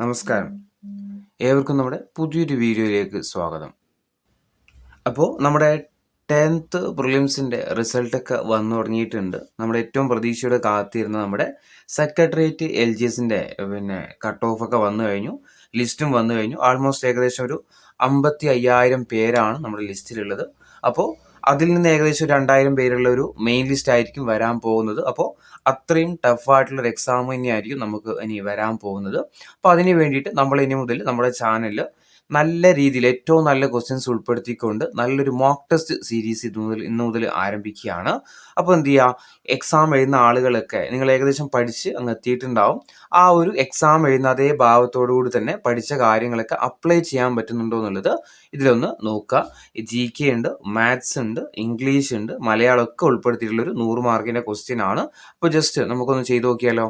നമസ്കാരം. ഏവർക്കും നമ്മുടെ പുതിയൊരു വീഡിയോയിലേക്ക് സ്വാഗതം. അപ്പോൾ നമ്മുടെ 10th പ്രിലിംസിൻ്റെ റിസൾട്ടൊക്കെ വന്നു തുടങ്ങിയിട്ടുണ്ട്. നമ്മുടെ ഏറ്റവും പ്രതീക്ഷയോടെ കാത്തിരുന്ന നമ്മുടെ സെക്രട്ടേറിയറ്റ് LGSൻ്റെ കട്ട് ഓഫൊക്കെ വന്നു കഴിഞ്ഞു. ലിസ്റ്റും വന്നു കഴിഞ്ഞു. ആൾമോസ്റ്റ് ഏകദേശം ഒരു 55,000 പേരാണ് നമ്മുടെ ലിസ്റ്റിലുള്ളത്. അപ്പോൾ അതിൽ നിന്ന് ഏകദേശം 2,000 പേരുള്ള ഒരു മെയിൻ ലിസ്റ്റ് ആയിരിക്കും വരാൻ പോകുന്നത്. അപ്പോൾ അത്രയും ടഫായിട്ടുള്ളൊരു എക്സാം തന്നെയായിരിക്കും നമുക്ക് ഇനി വരാൻ പോകുന്നത്. അപ്പോൾ അതിന് വേണ്ടിയിട്ട് നമ്മൾ ഇനി മുതൽ നമ്മുടെ ചാനലിൽ നല്ല രീതിയിൽ ഏറ്റവും നല്ല ക്വസ്റ്റ്യൻസ് ഉൾപ്പെടുത്തിക്കൊണ്ട് നല്ലൊരു മോക്ക് ടെസ്റ്റ് സീരീസ് ഇന്ന് മുതൽ ആരംഭിക്കുകയാണ്. അപ്പോൾ എന്ത് ചെയ്യുക, എക്സാം എഴുതുന്ന ആളുകളൊക്കെ നിങ്ങൾ ഏകദേശം പഠിച്ച് അങ്ങ് എത്തിയിട്ടുണ്ടാവും. ആ ഒരു എക്സാം എഴുതുന്ന അതേ ഭാവത്തോടു കൂടി തന്നെ പഠിച്ച കാര്യങ്ങളൊക്കെ അപ്ലൈ ചെയ്യാൻ പറ്റുന്നുണ്ടോ എന്നുള്ളത് ഇതിലൊന്ന് നോക്കുക. GK ഉണ്ട്, മാത്സ് ഉണ്ട്, ഇംഗ്ലീഷ് ഉണ്ട്, മലയാളം ഒക്കെ ഉൾപ്പെടുത്തിയിട്ടുള്ളൊരു 100 മാർക്കിൻ്റെ ക്വസ്റ്റ്യൻ ആണ്. അപ്പോൾ ജസ്റ്റ് നമുക്കൊന്ന് ചെയ്ത് നോക്കിയാലോ.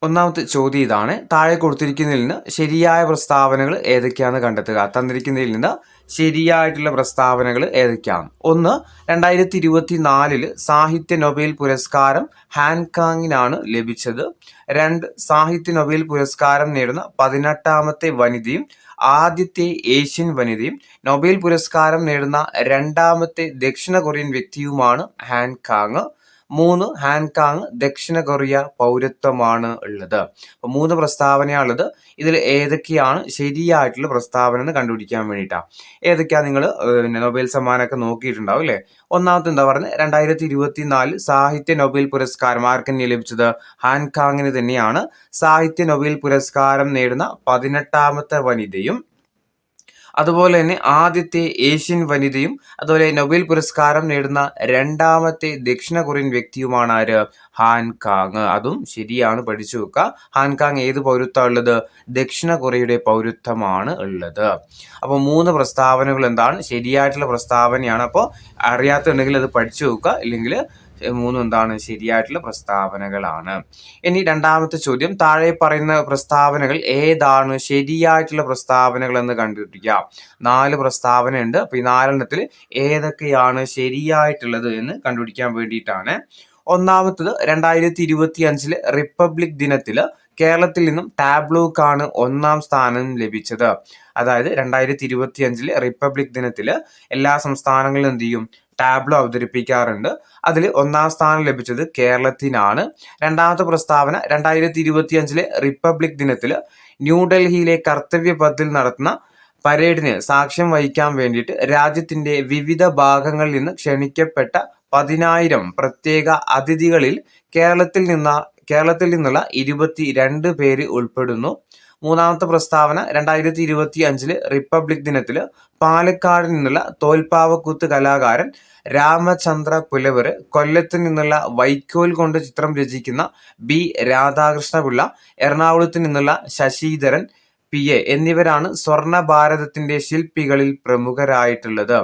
ഒന്നാമത്തെ ചോദ്യം ഇതാണ്: താഴെ കൊടുത്തിരിക്കുന്നതിൽ നിന്ന് ശരിയായ പ്രസ്താവനകൾ ഏതൊക്കെയാണെന്ന് കണ്ടെത്തുക. തന്നിരിക്കുന്നതിൽ നിന്ന് ശരിയായിട്ടുള്ള പ്രസ്താവനകൾ ഏതൊക്കെയാണ്? 1. 2024 സാഹിത്യ നൊബേൽ പുരസ്കാരം ഹാൻകാങ്ങിനാണ് ലഭിച്ചത്. 2. സാഹിത്യ നൊബേൽ പുരസ്കാരം നേടുന്ന 18ാമത്തെ വനിതയും ആദ്യത്തെ ഏഷ്യൻ വനിതയും നൊബേൽ പുരസ്കാരം നേടുന്ന 2ാമത്തെ ദക്ഷിണ കൊറിയൻ വ്യക്തിയുമാണ് ഹാൻകാങ്. 3. ഹാൻകാങ് ദക്ഷിണ കൊറിയ പൗരത്വമാണ് ഉള്ളത്. അപ്പോൾ 3 പ്രസ്താവനയാണുള്ളത്. ഇതിൽ ഏതൊക്കെയാണ് ശരിയായിട്ടുള്ള പ്രസ്താവന എന്ന് കണ്ടുപിടിക്കാൻ വേണ്ടിയിട്ടാണ്. ഏതൊക്കെയാണ് നിങ്ങൾ നൊബേൽ സമ്മാനമൊക്കെ നോക്കിയിട്ടുണ്ടാവും അല്ലേ. ഒന്നാമത്തെ എന്താ പറയുന്നത്, 2024 സാഹിത്യ നൊബേൽ പുരസ്കാരം ആർക്കെന്നെ ലഭിച്ചത്? ഹാൻകാങ്ങിന് തന്നെയാണ്. സാഹിത്യ നൊബേൽ പുരസ്കാരം നേടുന്ന 18ാമത്തെ വനിതയും അതുപോലെ തന്നെ ആദ്യത്തെ ഏഷ്യൻ വനിതയും അതുപോലെ നൊബേൽ പുരസ്കാരം നേടുന്ന 2ാമത്തെ ദക്ഷിണ കൊറിയൻ വ്യക്തിയുമാണ് ആര്? ഹാൻകാങ്. അതും ശരിയാണ്, പഠിച്ചു വെക്കുക. ഹാൻകാങ് ഏത് പൗരത്വമാണ് ഉള്ളത്? ദക്ഷിണ കൊറിയയുടെ പൗരത്വമാണ് ഉള്ളത്. അപ്പോൾ 3 പ്രസ്താവനകൾ എന്താണ് ശരിയായിട്ടുള്ള പ്രസ്താവനയാണ്. അപ്പോൾ അറിയാത്തുണ്ടെങ്കിൽ അത് പഠിച്ചു വെക്കുക, ഇല്ലെങ്കിൽ 3 എന്താണ് ശരിയായിട്ടുള്ള പ്രസ്താവനകളാണ്. ഇനി രണ്ടാമത്തെ ചോദ്യം: താഴെ പറയുന്ന പ്രസ്താവനകൾ ഏതാണ് ശരിയായിട്ടുള്ള പ്രസ്താവനകൾ എന്ന് കണ്ടുപിടിക്കുക. 4 പ്രസ്താവന ഉണ്ട്. അപ്പോൾ ഈ 4 ഏതൊക്കെയാണ് ശരിയായിട്ടുള്ളത് എന്ന് കണ്ടുപിടിക്കാൻ വേണ്ടിയിട്ടാണ്. ഒന്നാമത്തത്, 2025 റിപ്പബ്ലിക് ദിനത്തിൽ കേരളത്തിൽ നിന്നും ടാബ്ലോക്കാണ് 1ാം സ്ഥാനം ലഭിച്ചത്. അതായത് 2025 റിപ്പബ്ലിക് ദിനത്തിൽ എല്ലാ സംസ്ഥാനങ്ങളിലും എന്ത് ചെയ്യും? ടാബ്ലോ അവതരിപ്പിക്കാറുണ്ട്. അതിൽ 1ാം സ്ഥാനം ലഭിച്ചത് കേരളത്തിനാണ്. രണ്ടാമത്തെ പ്രസ്താവന, 2025 റിപ്പബ്ലിക് ദിനത്തിൽ ന്യൂഡൽഹിയിലെ കർത്തവ്യ പഥിൽ നടത്തുന്ന പരേഡിന് സാക്ഷ്യം വഹിക്കാൻ വേണ്ടിയിട്ട് രാജ്യത്തിന്റെ വിവിധ ഭാഗങ്ങളിൽ നിന്ന് ക്ഷണിക്കപ്പെട്ട 10,000 പ്രത്യേക അതിഥികളിൽ കേരളത്തിൽ നിന്നുള്ള 22 പേര് ഉൾപ്പെടുന്നു. മൂന്നാമത്തെ പ്രസ്താവന, 2025 റിപ്പബ്ലിക് ദിനത്തിൽ പാലക്കാട് നിന്നുള്ള തോൽപ്പാവക്കൂത്ത് കലാകാരൻ രാമചന്ദ്ര പുലവർ, കൊല്ലത്ത് നിന്നുള്ള വൈക്കോൽ കൊണ്ട് ചിത്രം രചിക്കുന്ന B രാധാകൃഷ്ണപിള്ള, എറണാകുളത്ത് നിന്നുള്ള ശശിധരൻ PA എന്നിവരാണ് സ്വർണ്ണ ഭാരതത്തിന്റെ ശില്പികളിൽ പ്രമുഖരായിട്ടുള്ളത്.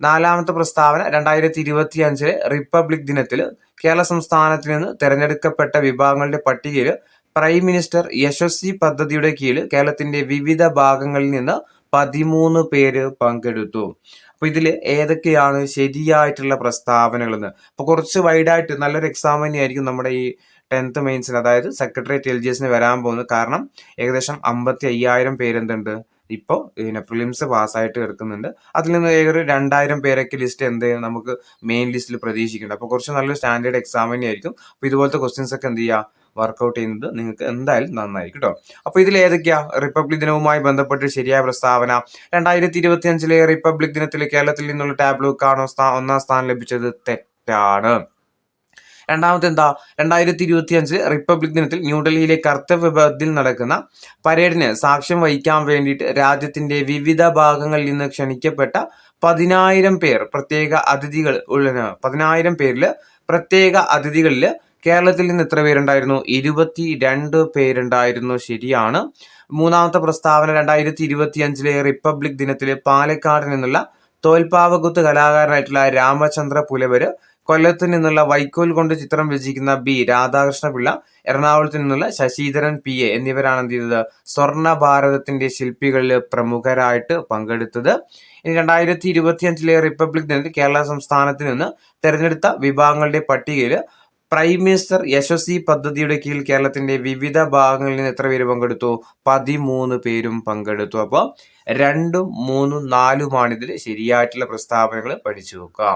നാലാമത്തെ പ്രസ്താവന, 2025 റിപ്പബ്ലിക് ദിനത്തിൽ കേരള സംസ്ഥാനത്തിൽ നിന്ന് തെരഞ്ഞെടുക്കപ്പെട്ട വിഭാഗങ്ങളുടെ പട്ടികയിൽ പ്രൈം മിനിസ്റ്റർ യശസ്വി പദ്ധതിയുടെ കീഴിൽ കേരളത്തിന്റെ വിവിധ ഭാഗങ്ങളിൽ നിന്ന് 13 പേര് പങ്കെടുത്തു. അപ്പൊ ഇതിൽ ഏതൊക്കെയാണ് ശരിയായിട്ടുള്ള പ്രസ്താവനകളെന്ന്. അപ്പൊ കുറച്ച് വൈഡായിട്ട് നല്ലൊരു എക്സാം തന്നെയായിരിക്കും നമ്മുടെ ഈ 10th മെയിൻസിന്, അതായത് സെക്രട്ടേറിയറ്റ് LGSന് വരാൻ പോകുന്നത്. കാരണം ഏകദേശം 55,000 പേരെന്തുണ്ട് ഇപ്പോൾ പ്രിലിംസ് പാസ്സായിട്ട് കിടക്കുന്നുണ്ട്. അതിൽ നിന്ന് ഏതൊരു 2,000 പേരൊക്കെ ലിസ്റ്റ് നമുക്ക് മെയിൻ ലിസ്റ്റിൽ പ്രതീക്ഷിക്കുന്നുണ്ട്. അപ്പോൾ കുറച്ച് നല്ലൊരു സ്റ്റാൻഡേർഡ് എക്സാം തന്നെയായിരിക്കും. അപ്പോൾ ഇതുപോലത്തെ ക്വസ്റ്റ്യൻസ് ഒക്കെ എന്ത് ചെയ്യുക, വർക്കൗട്ട് ചെയ്യുന്നത് നിങ്ങൾക്ക് എന്തായാലും നന്നായിരിക്കും കേട്ടോ. അപ്പോൾ ഇതിൽ ഏതൊക്കെയാ റിപ്പബ്ലിക് ദിനവുമായി ബന്ധപ്പെട്ട് ശരിയായ പ്രസ്താവന? 2025 റിപ്പബ്ലിക് ദിനത്തിൽ കേരളത്തിൽ നിന്നുള്ള ടാബ്ലോക്കാണോ 1ാം സ്ഥാനം ലഭിച്ചത്? തെറ്റാണ്. രണ്ടാമത്തെ എന്താ, 2025 റിപ്പബ്ലിക് ദിനത്തിൽ ന്യൂഡൽഹിയിലെ കർത്തവ്യ പഥിൽ നടക്കുന്ന പരേഡിന് സാക്ഷ്യം വഹിക്കാൻ വേണ്ടിയിട്ട് രാജ്യത്തിന്റെ വിവിധ ഭാഗങ്ങളിൽ നിന്ന് ക്ഷണിക്കപ്പെട്ട 10,000 പേർ പ്രത്യേക അതിഥികൾ 10,000 പേരിൽ പ്രത്യേക അതിഥികളിൽ കേരളത്തിൽ നിന്ന് എത്ര പേരുണ്ടായിരുന്നു? 22 പേരുണ്ടായിരുന്നു. ശരിയാണ്. മൂന്നാമത്തെ പ്രസ്താവന, 2025 റിപ്പബ്ലിക് ദിനത്തിൽ പാലക്കാട് നിന്നുള്ള തോൽപ്പാവക്കൂത്ത് കലാകാരനായിട്ടുള്ള രാമചന്ദ്ര പുലവർ, കൊല്ലത്ത് നിന്നുള്ള വൈക്കോൽ കൊണ്ട് ചിത്രം രചിക്കുന്ന B രാധാകൃഷ്ണപിള്ള, എറണാകുളത്ത് നിന്നുള്ള ശശിധരൻ PA എന്നിവരാണ് എന്ത് ചെയ്തത്? സ്വർണ്ണ ഭാരതത്തിന്റെ ശില്പികളിൽ പ്രമുഖരായിട്ട് പങ്കെടുത്തത്. ഇനി 2025 റിപ്പബ്ലിക് ദിനത്തിൽ കേരള സംസ്ഥാനത്തിൽ നിന്ന് തെരഞ്ഞെടുത്ത വിഭാഗങ്ങളുടെ പട്ടികയിൽ പ്രൈം മിനിസ്റ്റർ യശസ്വി പദ്ധതിയുടെ കീഴിൽ കേരളത്തിന്റെ വിവിധ ഭാഗങ്ങളിൽ നിന്ന് എത്ര പേര് പങ്കെടുത്തു? 13 പേരും പങ്കെടുത്തു. അപ്പോൾ 2, 3, 4 ഇതിൽ ശരിയായിട്ടുള്ള പ്രസ്താവനകൾ പഠിച്ചു വെക്കുക.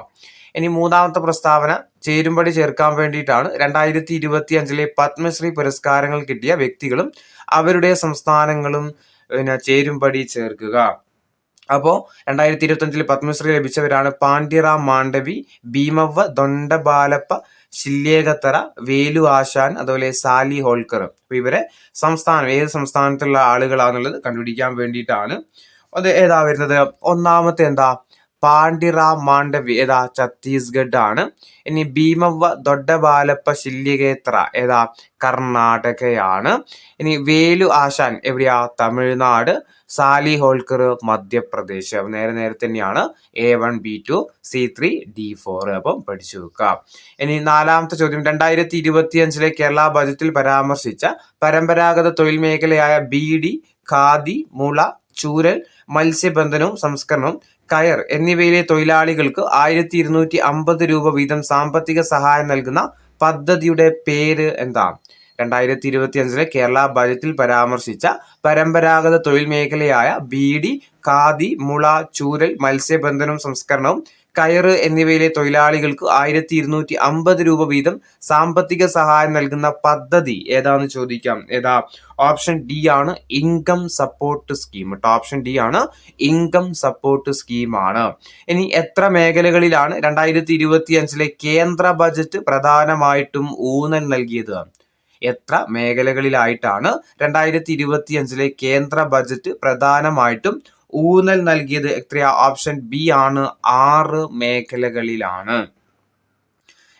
ഇനി മൂന്നാമത്തെ പ്രസ്താവന ചേരുംപടി ചേർക്കാൻ വേണ്ടിയിട്ടാണ്. 2025 പത്മശ്രീ പുരസ്കാരങ്ങൾ കിട്ടിയ വ്യക്തികളും അവരുടെ സംസ്ഥാനങ്ങളും ചേരുംപടി ചേർക്കുക. അപ്പോൾ 2025 പത്മശ്രീ ലഭിച്ചവരാണ് പാണ്ഡ്യറാം മാണ്ഡവി, ഭീമവ്വ ദൊണ്ടബാലപ്പ, ശില്ലേഖത്തറ, വേലു ആശാൻ, അതുപോലെ സാലി ഹോൾക്കർ. അപ്പൊ ഇവരെ സംസ്ഥാനം ഏത് സംസ്ഥാനത്തുള്ള ആളുകളാണെന്നുള്ളത് കണ്ടുപിടിക്കാൻ വേണ്ടിയിട്ടാണ്. അത് ഏതാ വരുന്നത്? ഒന്നാമത്തെ എന്താ? പാണ്ഡ്യറാം മാണ്ഡവി ഏതാ? ഛത്തീസ്ഗഡ് ആണ്. ഇനി ഭീമവ്വ ദൊഡ്ഡബാലപ്പ ശില്യകേത്ര ഏതാ? കർണാടകയാണ്. ഇനി വേലു ആശാൻ എവിടെയാ? തമിഴ്നാട്. സാലി ഹോൾക്കർ മധ്യപ്രദേശ്. നേരെ തന്നെയാണ്. A1 B2 C3 D4. അപ്പം പഠിച്ചു വെക്കാം. ഇനി നാലാമത്തെ ചോദ്യം, 2025 കേരള ബജറ്റിൽ പരാമർശിച്ച പരമ്പരാഗത തൊഴിൽ മേഖലയായ ബീഡി, ഖാദി, മുള, ചൂരൽ, മത്സ്യബന്ധനവും സംസ്കരണവും, കയർ എന്നിവയിലെ തൊഴിലാളികൾക്ക് 1250 രൂപ വീതം സാമ്പത്തിക സഹായം നൽകുന്ന പദ്ധതിയുടെ പേര് എന്താ? 2025 കേരള ബജറ്റിൽ പരാമർശിച്ച പരമ്പരാഗത തൊഴിൽ മേഖലയായ ബീഡി, ഖാദി, മുള, ചൂരൽ, മത്സ്യബന്ധനവും സംസ്കരണവും, കയറ് എന്നിവയിലെ തൊഴിലാളികൾക്ക് 1250 രൂപ വീതം സാമ്പത്തിക സഹായം നൽകുന്ന പദ്ധതി ഏതാന്ന് ചോദിക്കാം. ഏതാ? ഓപ്ഷൻ ഡി ആണ് income support scheme. Option D ആണ് ഇൻകം സപ്പോർട്ട് സ്കീമാണ്. ഇനി എത്ര മേഖലകളിലാണ് 2025 കേന്ദ്ര ബജറ്റ് പ്രധാനമായിട്ടും ഊന്നൽ നൽകിയത്? എത്ര മേഖലകളിലായിട്ടാണ് 2025 കേന്ദ്ര ബജറ്റ് പ്രധാനമായിട്ടും ഊന്നൽ നൽകിയത്? എത്രയാ? ഓപ്ഷൻ ബി ആണ് 6 മേഖലകളിലാണ്.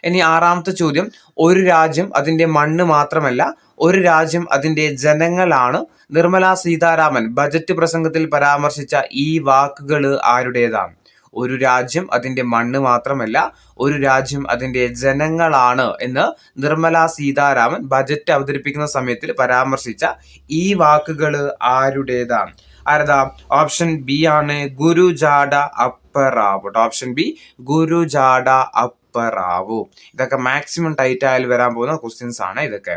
ഇനി ആറാമത്തെ ചോദ്യം, ഒരു രാജ്യം അതിന്റെ മണ്ണ് മാത്രമല്ല, ഒരു രാജ്യം അതിന്റെ ജനങ്ങളാണ്. നിർമ്മല സീതാരാമൻ ബജറ്റ് പ്രസംഗത്തിൽ പരാമർശിച്ച ഈ വാക്കുകൾ ആരുടേതാണ്? ഒരു രാജ്യം അതിന്റെ മണ്ണ് മാത്രമല്ല, ഒരു രാജ്യം അതിന്റെ ജനങ്ങളാണ് എന്ന് നിർമ്മല സീതാരാമൻ ബജറ്റ് അവതരിപ്പിക്കുന്ന സമയത്തിൽ പരാമർശിച്ച ഈ വാക്കുകൾ ആരുടേതാണ്? ആരതാ? ഓപ്ഷൻ ബി ആണ് ഗുരുജാഡ അപ്പറാവു. Option B ഗുരുജാഡ Apparao. ഇതൊക്കെ മാക്സിമം ടൈറ്റ് ആയാൽ വരാൻ പോകുന്ന ക്വസ്റ്റ്യൻസ് ആണ് ഇതൊക്കെ.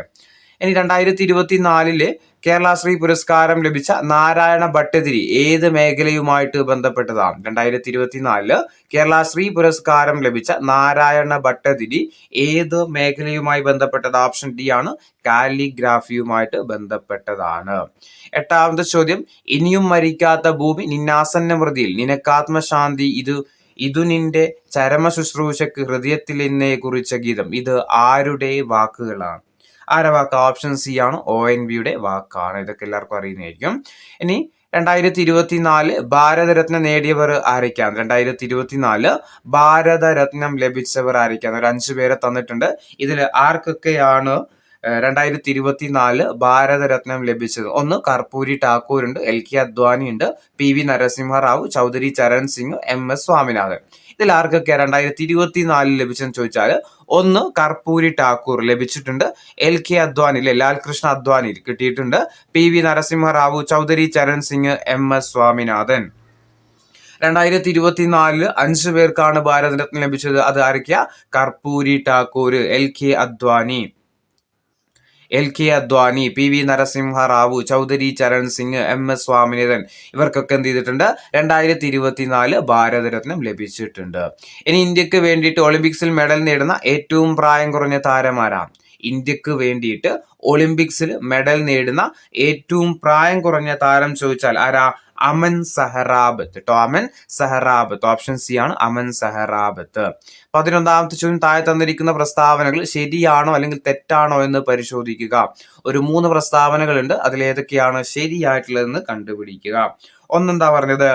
ഇനി 2024 കേരള ശ്രീ പുരസ്കാരം ലഭിച്ച നാരായണ ഭട്ടതിരി ഏത് മേഖലയുമായിട്ട് ബന്ധപ്പെട്ടതാണ്? 2024 കേരള ശ്രീ പുരസ്കാരം ലഭിച്ച നാരായണ ഭട്ടതിരി ഏത് മേഖലയുമായി ബന്ധപ്പെട്ടത്? ഓപ്ഷൻ ഡി ആണ് കാലിഗ്രാഫിയുമായിട്ട് ബന്ധപ്പെട്ടതാണ്. എട്ടാമത്തെ ചോദ്യം, ഇനിയും മരിക്കാത്ത ഭൂമി നിന്നാസന്ന മൃതിയിൽ നിനക്കാത്മശാന്തി ഇതു നിന്റെ ചരമ ശുശ്രൂഷക്ക് ഹൃദയത്തിൽ എന്നെ കുറിച്ച ഗീതം. ഇത് ആരുടെ വാക്കുകളാണ്? ആരുടെ വാക്ക്? ഓപ്ഷൻ സി ആണ് ONVയുടെ വാക്കാണ്. ഇതൊക്കെ എല്ലാവർക്കും അറിയുന്നതായിരിക്കും. ഇനി 2024 ഭാരതരത്ന നേടിയവർ ആരൊക്കെയാണ്? 2024 ഭാരതരത്നം ലഭിച്ചവർ ആരൊക്കെയാണ്? ഒരു 5 പേരെ തന്നിട്ടുണ്ട്. ഇതിൽ ആർക്കൊക്കെയാണ് 2024 ഭാരതരത്നം ലഭിച്ചത്? ഒന്ന് കർപ്പൂരി ഠാക്കൂർ ഉണ്ട്, LK അദ്വാനി ഉണ്ട്, PV നരസിംഹറാവു, ചൗധരി ചരൺ സിംഗ്, MS സ്വാമിനാഥൻ. ഇതിൽ ആർക്കൊക്കെ 2024 ലഭിച്ചെന്ന് ചോദിച്ചാൽ, ഒന്ന് കർപ്പൂരി ഠാക്കൂർ ലഭിച്ചിട്ടുണ്ട്, LK അദ്വാനി ലാൽകൃഷ്ണ അദ്വാനി കിട്ടിയിട്ടുണ്ട്, PV നരസിംഹറാവു, ചൗധരി ചരൺ സിംഗ്, MS സ്വാമിനാഥൻ. 2024 5 പേർക്കാണ് ഭാരതരത്നം ലഭിച്ചത്. അത് ആരൊക്കെയാ? Karpoori Thakur, LK Advani, PV Narasimha Rao, Chaudhary Charan Singh, MS Swaminathan. ഇവർക്കൊക്കെ എന്ത് ചെയ്തിട്ടുണ്ട്? 2024 ഭാരതരത്നം ലഭിച്ചിട്ടുണ്ട്. ഇനി ഇന്ത്യക്ക് വേണ്ടിയിട്ട് ഒളിമ്പിക്സിൽ മെഡൽ നേടുന്ന ഏറ്റവും പ്രായം കുറഞ്ഞ താരമാരാണ്? ഇന്ത്യക്ക് വേണ്ടിയിട്ട് ഒളിമ്പിക്സിൽ മെഡൽ നേടുന്ന ഏറ്റവും പ്രായം കുറഞ്ഞ താരം ചോദിച്ചാൽ ആരാ? അമൻ സഹറാബത്ത്. അമൻ സഹറാബത്ത്. ഓപ്ഷൻ സി ആണ് അമൻ സഹറാബത്ത്. 11ാമത്തെ ചോദ്യം, താഴെ തന്നിരിക്കുന്ന പ്രസ്താവനകൾ ശരിയാണോ അല്ലെങ്കിൽ തെറ്റാണോ എന്ന് പരിശോധിക്കുക. ഒരു 3 പ്രസ്താവനകളുണ്ട്. അതിലേതൊക്കെയാണ് ശരിയായിട്ടുള്ളതെന്ന് കണ്ടുപിടിക്കുക. ഒന്നെന്താ പറഞ്ഞത്?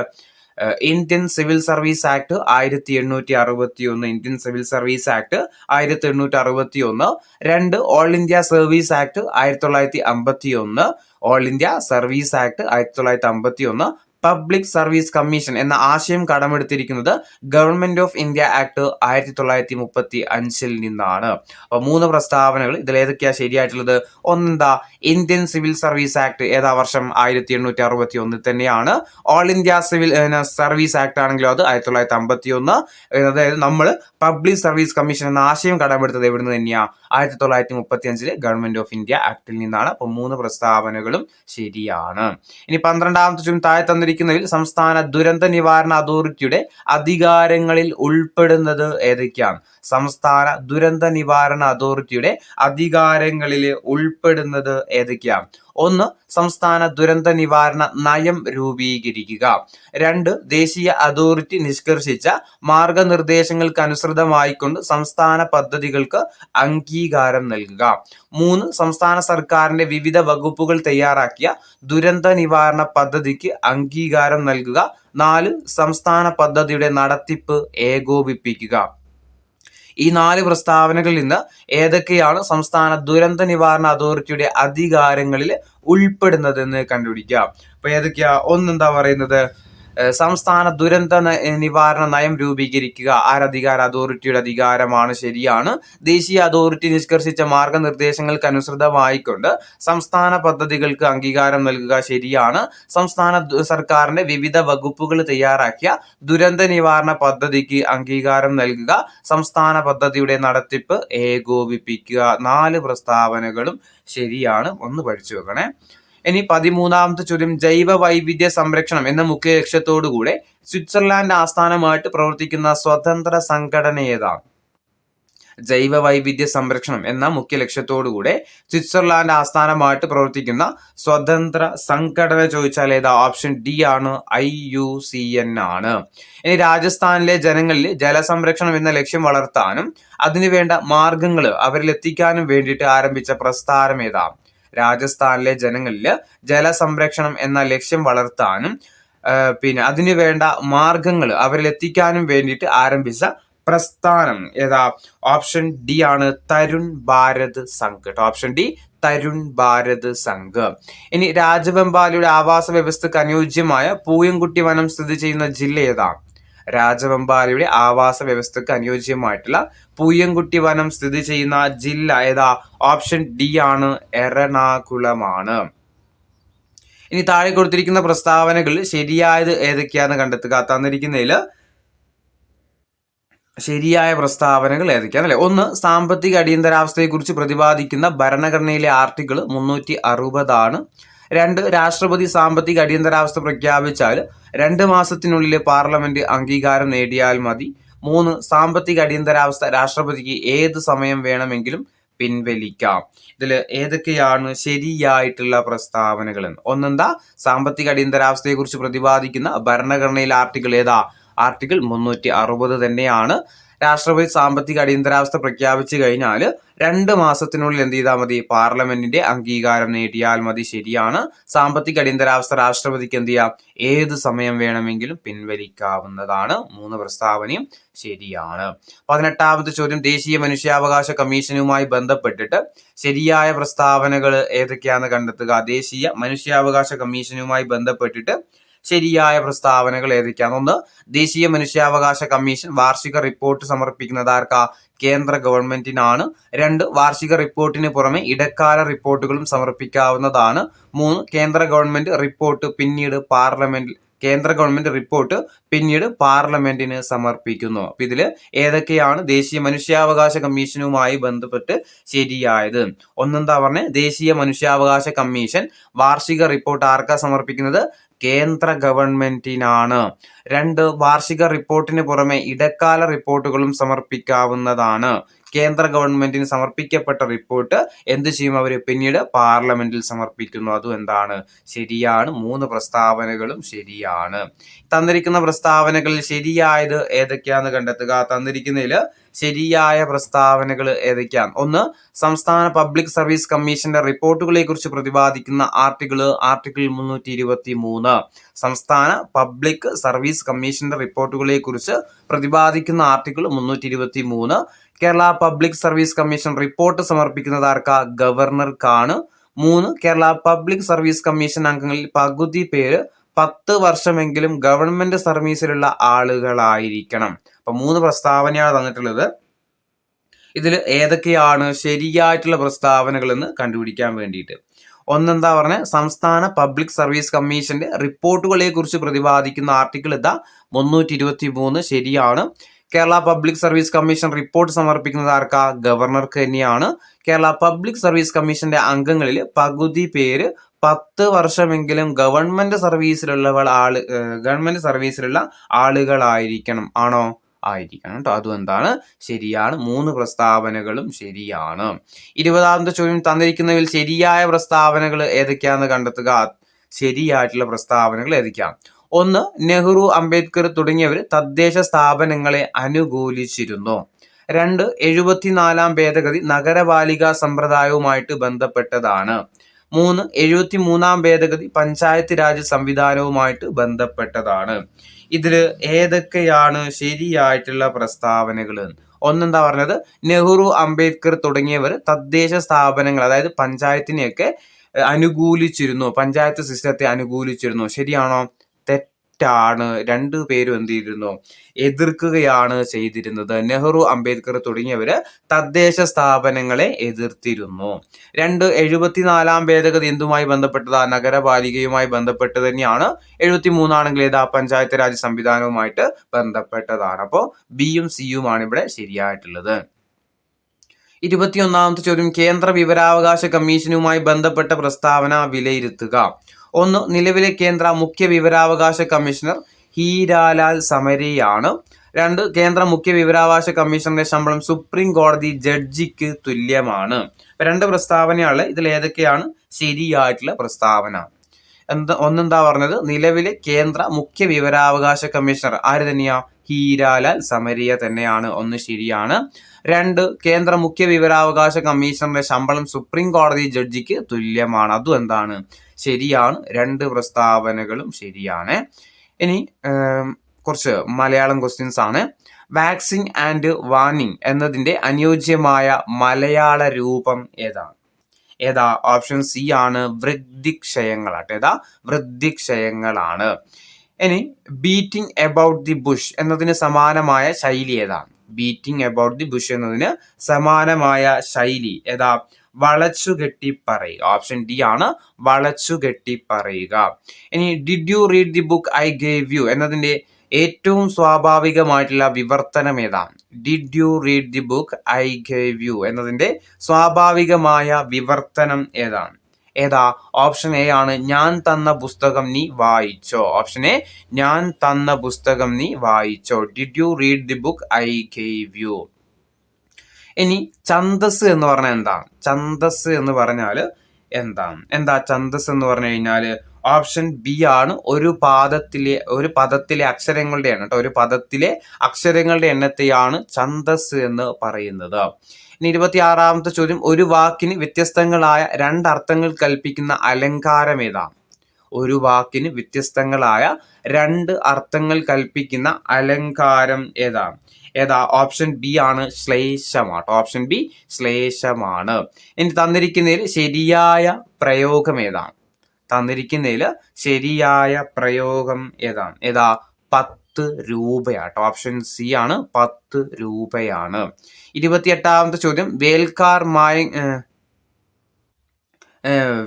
Indian civil service act 1861. Indian civil service act 1861. 2 all India service act 1951. All India service act 1951. Public service commission എന്ന ആശയം കടമെടുത്തിരിക്കുന്നത് ഗവൺമെന്റ് ഓഫ് ഇന്ത്യ ആക്ട് 1935 നിന്നാണ്. അപ്പൊ 3 പ്രസ്താവനകൾ. ഇതിൽ ഏതൊക്കെയാ ശരിയായിട്ടുള്ളത്? ഒന്നെന്താ? ഇന്ത്യൻ സിവിൽ സർവീസ് ആക്ട് ഏതാ വർഷം? 1861 തന്നെയാണ്. All India civil service act ആണെങ്കിലും അത് 1951. അതായത് നമ്മൾ പബ്ലിക് സർവീസ് കമ്മീഷൻ എന്ന ആശയം കടമെടുത്തത് എവിടുന്ന് തന്നെയാ? 1935 ഗവൺമെന്റ് ഓഫ് ഇന്ത്യ ആക്ടിൽ നിന്നാണ്. അപ്പൊ 3 പ്രസ്താവനകളും ശരിയാണ്. ഇനി 12ാമത്തെ ചോദ്യം താഴെ തന്നിരിക്കുന്നതിൽ സംസ്ഥാന ദുരന്ത നിവാരണ അതോറിറ്റിയുടെ അധികാരങ്ങളിൽ ഉൾപ്പെടുന്നത് ഏതൊക്കെയാണ്? സംസ്ഥാന ദുരന്ത നിവാരണ അതോറിറ്റിയുടെ അധികാരങ്ങളിൽ ഉൾപ്പെടുന്നത് ഏതൊക്കെയാണ്? 1. സംസ്ഥാന ദുരന്ത നിവാരണ നയം രൂപീകരിക്കുക. 2. ദേശീയ അതോറിറ്റി നിഷ്കർഷിച്ച മാർഗനിർദ്ദേശങ്ങൾക്കനുസൃതമായിക്കൊണ്ട് സംസ്ഥാന പദ്ധതികൾക്ക് അംഗീകാരം നൽകുക. 3. സംസ്ഥാന സർക്കാരിന്റെ വിവിധ വകുപ്പുകൾ തയ്യാറാക്കിയ ദുരന്ത നിവാരണ പദ്ധതിക്ക് അംഗീകാരം നൽകുക. 4. സംസ്ഥാന പദ്ധതിയുടെ നടത്തിപ്പ് ഏകോപിപ്പിക്കുക. ഈ 4 പ്രസ്താവനകളിൽ നിന്ന് ഏതൊക്കെയാണ് സംസ്ഥാന ദുരന്ത നിവാരണ അതോറിറ്റിയുടെ അധികാരങ്ങളിൽ ഉൾപ്പെടുന്നതെന്ന് കണ്ടുപിടിക്കുക. അപ്പൊ ഏതൊക്കെയാ? ഒന്നെന്താ പറയുന്നത്? സംസ്ഥാന ദുരന്ത നിവാരണ നയം രൂപീകരിക്കുക. ആരധികാരം? അതോറിറ്റിയുടെ അധികാരമാണ്. ശരിയാണ്. ദേശീയ അതോറിറ്റി നിഷ്കർഷിച്ച മാർഗനിർദ്ദേശങ്ങൾക്കനുസൃതമായിക്കൊണ്ട് സംസ്ഥാന പദ്ധതികൾക്ക് അംഗീകാരം നൽകുക. ശരിയാണ്. സംസ്ഥാന സർക്കാരിന്റെ വിവിധ വകുപ്പുകൾ തയ്യാറാക്കിയ ദുരന്ത നിവാരണ പദ്ധതിക്ക് അംഗീകാരം നൽകുക. സംസ്ഥാന പദ്ധതിയുടെ നടത്തിപ്പ് ഏകോപിപ്പിക്കുക. 4 പ്രസ്താവനകളും ശരിയാണ്. ഒന്ന് പഠിച്ചു വെക്കണേ. ഇനി 13ാമത്തെ ചോദ്യം, ജൈവ വൈവിധ്യ സംരക്ഷണം എന്ന മുഖ്യ ലക്ഷ്യത്തോടുകൂടെ സ്വിറ്റ്സർലാൻഡ് ആസ്ഥാനമായിട്ട് പ്രവർത്തിക്കുന്ന സ്വതന്ത്ര സംഘടന ഏതാണ്? ജൈവ വൈവിധ്യ സംരക്ഷണം എന്ന മുഖ്യ ലക്ഷ്യത്തോടുകൂടെ സ്വിറ്റ്സർലാൻഡ് ആസ്ഥാനമായിട്ട് പ്രവർത്തിക്കുന്ന സ്വതന്ത്ര സംഘടന ചോദിച്ചാൽ ഏതാ? ഓപ്ഷൻ ഡി ആണ്, IUCN ആണ്. ഇനി രാജസ്ഥാനിലെ ജനങ്ങളിൽ ജലസംരക്ഷണം എന്ന ലക്ഷ്യം വളർത്താനും അതിനുവേണ്ട മാർഗങ്ങൾ അവരിൽ എത്തിക്കാനും വേണ്ടിയിട്ട് ആരംഭിച്ച പ്രസ്ഥാനം ഏതാ? രാജസ്ഥാനിലെ ജനങ്ങളിൽ ജലസംരക്ഷണം എന്ന ലക്ഷ്യം വളർത്താനും അതിനു വേണ്ട മാർഗങ്ങൾ അവരിൽ എത്തിക്കാനും വേണ്ടിയിട്ട് ആരംഭിച്ച പ്രസ്ഥാനം ഏതാ? ഓപ്ഷൻ ഡി ആണ്, തരുൺ ഭാരത് സംഘ്. Option D, Tarun Bharat Sangh. ഇനി രാജവെമ്പാലയുടെ ആവാസ വ്യവസ്ഥക്ക് അനുയോജ്യമായ പൂയംകുട്ടി വനം സ്ഥിതി ചെയ്യുന്ന ജില്ല ഏതാ? രാജവെമ്പാലയുടെ ആവാസ വ്യവസ്ഥക്ക് അനുയോജ്യമായിട്ടുള്ള പൂയംകുട്ടി വനം സ്ഥിതി ചെയ്യുന്ന ജില്ല ഏതാ? ഓപ്ഷൻ ഡി ആണ്, എറണാകുളമാണ്. ഇനി താഴെ കൊടുത്തിരിക്കുന്ന പ്രസ്താവനകളിൽ ശരിയായത് ഏതൊക്കെയാണെന്ന് കണ്ടെത്തുക. തന്നിരിക്കുന്നതിൽ ശരിയായ പ്രസ്താവനകൾ ഏതൊക്കെയാണ് അല്ലെ? 1. സാമ്പത്തിക അടിയന്തരാവസ്ഥയെക്കുറിച്ച് പ്രതിപാദിക്കുന്ന ഭരണഘടനയിലെ ആർട്ടിക്കിൾ 360 ആണ്. 2. രാഷ്ട്രപതി സാമ്പത്തിക അടിയന്തരാവസ്ഥ പ്രഖ്യാപിച്ചാൽ 2 മാസത്തിനുള്ളിൽ പാർലമെന്റ് അംഗീകാരം നേടിയാൽ മതി. 3. സാമ്പത്തിക അടിയന്തരാവസ്ഥ രാഷ്ട്രപതിക്ക് ഏത് സമയം വേണമെങ്കിലും പിൻവലിക്കാം. ഇതിൽ ഏതൊക്കെയാണ് ശരിയായിട്ടുള്ള പ്രസ്താവനകൾ? ഒന്നെന്താ? സാമ്പത്തിക അടിയന്തരാവസ്ഥയെക്കുറിച്ച് പ്രതിപാദിക്കുന്ന ഭരണഘടനയിലെ ആർട്ടിക്കിൾ ഏതാ? ആർട്ടിക്കിൾ 360 തന്നെയാണ്. രാഷ്ട്രപതി സാമ്പത്തിക അടിയന്തരാവസ്ഥ പ്രഖ്യാപിച്ചു കഴിഞ്ഞാൽ 2 മാസത്തിനുള്ളിൽ എന്ത് ചെയ്താൽ മതി? പാർലമെന്റിന്റെ അംഗീകാരം നേടിയാൽ മതി. ശരിയാണ്. സാമ്പത്തിക അടിയന്തരാവസ്ഥ രാഷ്ട്രപതിക്ക് എന്ത് ചെയ്യാം? ഏത് സമയം വേണമെങ്കിലും പിൻവലിക്കാവുന്നതാണ്. 3 പ്രസ്താവനയും ശരിയാണ്. 18ാമത്തെ ചോദ്യം, ദേശീയ മനുഷ്യാവകാശ കമ്മീഷനുമായി ബന്ധപ്പെട്ടിട്ട് ശരിയായ പ്രസ്താവനകൾ ഏതൊക്കെയാണെന്ന് കണ്ടെത്തുക. ദേശീയ മനുഷ്യാവകാശ കമ്മീഷനുമായി ബന്ധപ്പെട്ടിട്ട് ശരിയായ പ്രസ്താവനകൾ ഏതൊക്കെയാണ്? 1. ദേശീയ മനുഷ്യാവകാശ കമ്മീഷൻ വാർഷിക റിപ്പോർട്ട് സമർപ്പിക്കുന്നത് ആർക്കാ? കേന്ദ്ര ഗവൺമെന്റിനാണ്. 2. വാർഷിക റിപ്പോർട്ടിന് പുറമെ ഇടക്കാല റിപ്പോർട്ടുകളും സമർപ്പിക്കാവുന്നതാണ്. 3. കേന്ദ്ര ഗവൺമെന്റ് റിപ്പോർട്ട് പിന്നീട് പാർലമെന്റിന് സമർപ്പിക്കുന്നു. അപ്പൊ ഇതില് ഏതൊക്കെയാണ് ദേശീയ മനുഷ്യാവകാശ കമ്മീഷനുമായി ബന്ധപ്പെട്ട് ശരിയായത്? ഒന്നെന്താ പറഞ്ഞേ? ദേശീയ മനുഷ്യാവകാശ കമ്മീഷൻ വാർഷിക റിപ്പോർട്ട് ആർക്കാ സമർപ്പിക്കുന്നത്? കേന്ദ്ര ഗവൺമെന്റിനാണ്. 2. വാർഷിക റിപ്പോർട്ടിന് പുറമെ ഇടക്കാല റിപ്പോർട്ടുകളും സമർപ്പിക്കാവുന്നതാണ്. കേന്ദ്ര ഗവൺമെന്റിന് സമർപ്പിക്കപ്പെട്ട റിപ്പോർട്ട് എന്ത് ചെയ്യും? അവർ പിന്നീട് പാർലമെന്റിൽ സമർപ്പിക്കുന്നു. അതും എന്താണ്? ശരിയാണ്. 3 പ്രസ്താവനകളും ശരിയാണ്. തന്നിരിക്കുന്ന പ്രസ്താവനകളിൽ ശരിയായത് ഏതൊക്കെയാന്ന് കണ്ടെത്തുക. തന്നിരിക്കുന്നതിൽ ശരിയായ പ്രസ്താവനകൾ ഏതൊക്കെയാണ്? 1. സംസ്ഥാന പബ്ലിക് സർവീസ് കമ്മീഷന്റെ റിപ്പോർട്ടുകളെ കുറിച്ച് പ്രതിപാദിക്കുന്ന ആർട്ടിക്കിൾ 323. സംസ്ഥാന പബ്ലിക് സർവീസ് കമ്മീഷന്റെ റിപ്പോർട്ടുകളെ കുറിച്ച് പ്രതിപാദിക്കുന്ന article 323. Kerala public service commission report സമർപ്പിക്കുന്നത് ആർക്കാ? ഗവർണർക്കാണ്. 3. കേരള പബ്ലിക് സർവീസ് കമ്മീഷൻ അംഗങ്ങളിൽ പകുതി പേര് 10 വർഷമെങ്കിലും ഗവൺമെന്റ് സർവീസിലുള്ള ആളുകളായിരിക്കണം. അപ്പൊ 3 പ്രസ്താവനയാണ് തന്നിട്ടുള്ളത്. ഇതിൽ ഏതൊക്കെയാണ് ശരിയായിട്ടുള്ള പ്രസ്താവനകൾ എന്ന് കണ്ടുപിടിക്കാൻ വേണ്ടിയിട്ട്. ഒന്നെന്താ പറഞ്ഞ സംസ്ഥാന പബ്ലിക് സർവീസ് കമ്മീഷന്റെ റിപ്പോർട്ടുകളെ കുറിച്ച് പ്രതിപാദിക്കുന്ന ആർട്ടിക്കിൾ 323 ശരിയാണ്. Kerala public service commission report സമർപ്പിക്കുന്നത് ആർക്കാ? ഗവർണർക്ക് തന്നെയാണ്. കേരള പബ്ലിക് സർവീസ് കമ്മീഷന്റെ അംഗങ്ങളിൽ പകുതി പേര് 10 വർഷമെങ്കിലും ഗവൺമെന്റ് സർവീസിലുള്ള ആളുകളായിരിക്കണം. ആണോ? ആയിരിക്കണം കേട്ടോ. അതും എന്താണ്? ശരിയാണ്. 3 പ്രസ്താവനകളും ശരിയാണ്. 20ാമത്തെ ചോദ്യം, തന്നിരിക്കുന്നതിൽ ശരിയായ പ്രസ്താവനകൾ ഏതൊക്കെയാണെന്ന് കണ്ടെത്തുക. ശരിയായിട്ടുള്ള പ്രസ്താവനകൾ ഏതൊക്കെയാണ്? 1. നെഹ്റു, അംബേദ്കർ തുടങ്ങിയവർ തദ്ദേശ സ്ഥാപനങ്ങളെ അനുകൂലിച്ചിരുന്നു. 2. 74ാം ഭേദഗതി നഗരപാലിക സമ്പ്രദായവുമായിട്ട് ബന്ധപ്പെട്ടതാണ്. 3. 73ാം ഭേദഗതി പഞ്ചായത്ത് രാജ് സംവിധാനവുമായിട്ട് ബന്ധപ്പെട്ടതാണ്. ഇതിൽ ഏതൊക്കെയാണ് ശരിയായിട്ടുള്ള പ്രസ്താവനകൾ? ഒന്നെന്താ പറഞ്ഞത്? നെഹ്റു, അംബേദ്കർ തുടങ്ങിയവർ തദ്ദേശ സ്ഥാപനങ്ങൾ, അതായത് പഞ്ചായത്തിനെയൊക്കെ അനുകൂലിച്ചിരുന്നു, പഞ്ചായത്ത് സിസ്റ്റത്തെ അനുകൂലിച്ചിരുന്നു. ശരിയാണോ? തെറ്റാണ്. 2 പേരും എന്ത് ചെയ്തിരുന്നു? എതിർക്കുകയാണ് ചെയ്തിരുന്നത്. നെഹ്റു, അംബേദ്കർ തുടങ്ങിയവര് തദ്ദേശ സ്ഥാപനങ്ങളെ എതിർത്തിരുന്നു. 2. 74ാം ഭേദഗതി എന്തുമായി ബന്ധപ്പെട്ടതാ? നഗരപാലികയുമായി ബന്ധപ്പെട്ട് തന്നെയാണ്. 73 ആണെങ്കിൽ ഏതാ? പഞ്ചായത്ത് രാജ് സംവിധാനവുമായിട്ട് ബന്ധപ്പെട്ടതാണ്. അപ്പോ ബിയും സിയുമാണ് ഇവിടെ ശരിയായിട്ടുള്ളത്. 21ാമത്തെ ചോദ്യം, കേന്ദ്ര വിവരാവകാശ കമ്മീഷനുമായി ബന്ധപ്പെട്ട പ്രസ്താവന വിലയിരുത്തുക. 1. നിലവിലെ കേന്ദ്ര മുഖ്യ വിവരാവകാശ കമ്മീഷണർ ഹീരാലാൽ സമരിയാണ്. 2. കേന്ദ്ര മുഖ്യ വിവരാവകാശ കമ്മീഷണറുടെ ശമ്പളം സുപ്രീം കോടതി ജഡ്ജിക്ക് തുല്യമാണ്. 2 പ്രസ്താവനയാണ്. ഇതിൽ ഏതൊക്കെയാണ് ശരിയായിട്ടുള്ള പ്രസ്താവന? ഒന്നെന്താ പറഞ്ഞത്? നിലവിലെ കേന്ദ്ര മുഖ്യ വിവരാവകാശ കമ്മീഷണർ ആര് തന്നെയാ? ഹീരാലാൽ സമരിയ തന്നെയാണ്. 1 ശരിയാണ്. 2. കേന്ദ്ര മുഖ്യ വിവരാവകാശ കമ്മീഷണറുടെ ശമ്പളം സുപ്രീം കോടതി ജഡ്ജിക്ക് തുല്യമാണ്. അതും എന്താണ്? ശരിയാണ്. 2 പ്രസ്താവനകളും ശരിയാണ്. ഇനി കുറച്ച് മലയാളം ക്വസ്റ്റ്യൻസ് ആണ്. വാക്സിൻ ആൻഡ് വാർണിംഗ് എന്നതിന്റെ അനുയോജ്യമായ മലയാള രൂപം ഏതാണ്? ഏതാ? ഓപ്ഷൻ സി ആണ്, വൃദ്ധിക്ഷയങ്ങളാണ്. ഏതാ? വൃദ്ധിക്ഷയങ്ങളാണ്. ഇനി ബീറ്റിംഗ് എബൌട്ട് ദി ബുഷ് എന്നതിന് സമാനമായ ശൈലി ഏതാണ്? ബീറ്റിംഗ് എബൌട്ട് ദി ബുഷ് എന്നതിന് സമാനമായ ശൈലി ഏതാ? വളച്ചുകെട്ടി പറയുക. ഓപ്ഷൻ ഡി ആണ്, വളച്ചുകെട്ടി പറയുക. ഇനി did you read the book I gave you എന്നതിന്റെ ഏറ്റവും സ്വാഭാവികമായിട്ടുള്ള വിവർത്തനം ഏതാണ്? Did you read the book I gave you എന്നതിന്റെ സ്വാഭാവികമായ വിവർത്തനം ഏതാണ്? ഏതാ? ഓപ്ഷൻ എ ആണ്, ഞാൻ തന്ന പുസ്തകം നീ വായിച്ചോ. ഓപ്ഷൻ എ, ഞാൻ തന്ന പുസ്തകം നീ വായിച്ചോ. Did you read the book I gave you. ഇനി ഛന്ദസ് എന്ന് പറഞ്ഞാൽ എന്താണ്? ഛന്ദസ് എന്ന് പറഞ്ഞാൽ എന്താണ്? എന്താ ഛന്ദസ് എന്ന് പറഞ്ഞു കഴിഞ്ഞാൽ ഓപ്ഷൻ ബി ആണ്, ഒരു പദത്തിലെ അക്ഷരങ്ങളുടെ എണ്ണം കേട്ടോ. ഒരു പദത്തിലെ അക്ഷരങ്ങളുടെ എണ്ണത്തെയാണ് ഛന്ദസ് എന്ന് പറയുന്നത്. ഇനി 26ാമത്തെ ചോദ്യം, ഒരു വാക്കിന് വ്യത്യസ്തങ്ങളായ 2 അർത്ഥങ്ങൾ കൽപ്പിക്കുന്ന അലങ്കാരം ഏതാണ്? ഒരു വാക്കിന് വ്യത്യസ്തങ്ങളായ 2 അർത്ഥങ്ങൾ കൽപ്പിക്കുന്ന അലങ്കാരം ഏതാണ്? ഏതാ? ഓപ്ഷൻ ബി ആണ്, ശ്ലേഷമാണ്. Option B ശ്ലേഷമാണ്. ഇനി തന്നിരിക്കുന്നതിൽ ശരിയായ പ്രയോഗം ഏതാണ്? തന്നിരിക്കുന്നതിൽ ശരിയായ പ്രയോഗം ഏതാണ്? ഏതാ? 10 രൂപയാട്ടോ. ഓപ്ഷൻ സി ആണ്, 10 രൂപയാണ്. 28ാമത്തെ ചോദ്യം,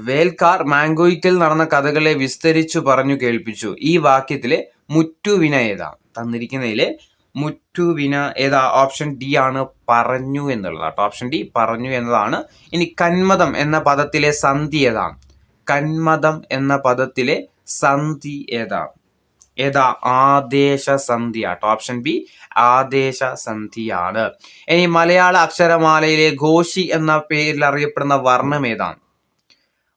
വേൽക്കാർ മാംഗോയ്ക്കൽ നടന്ന കഥകളെ വിസ്തരിച്ചു പറഞ്ഞു കേൾപ്പിച്ചു. ഈ വാക്യത്തിലെ മുറ്റുവിന ഏതാ? തന്നിരിക്കുന്നതിലെ മുറ്റുവിന ഏതാ? ഓപ്ഷൻ ഡി ആണ്, പറഞ്ഞു എന്നുള്ളതാണ്. ഓപ്ഷൻ ഡി, പറഞ്ഞു എന്നതാണ്. ഇനി കന്മദം എന്ന പദത്തിലെ സന്ധി ഏതാണ്? കന്മദം എന്ന പദത്തിലെ സന്ധി ഏതാ? ഏതാ? ആദേശ സന്ധിയാട്ടോ. ഓപ്ഷൻ ബി, ആദേശ സന്ധിയാണ്. ഇനി മലയാള അക്ഷരമാലയിലെ ഘോഷി എന്ന പേരിൽ അറിയപ്പെടുന്ന വർണ്ണം ഏതാണ്?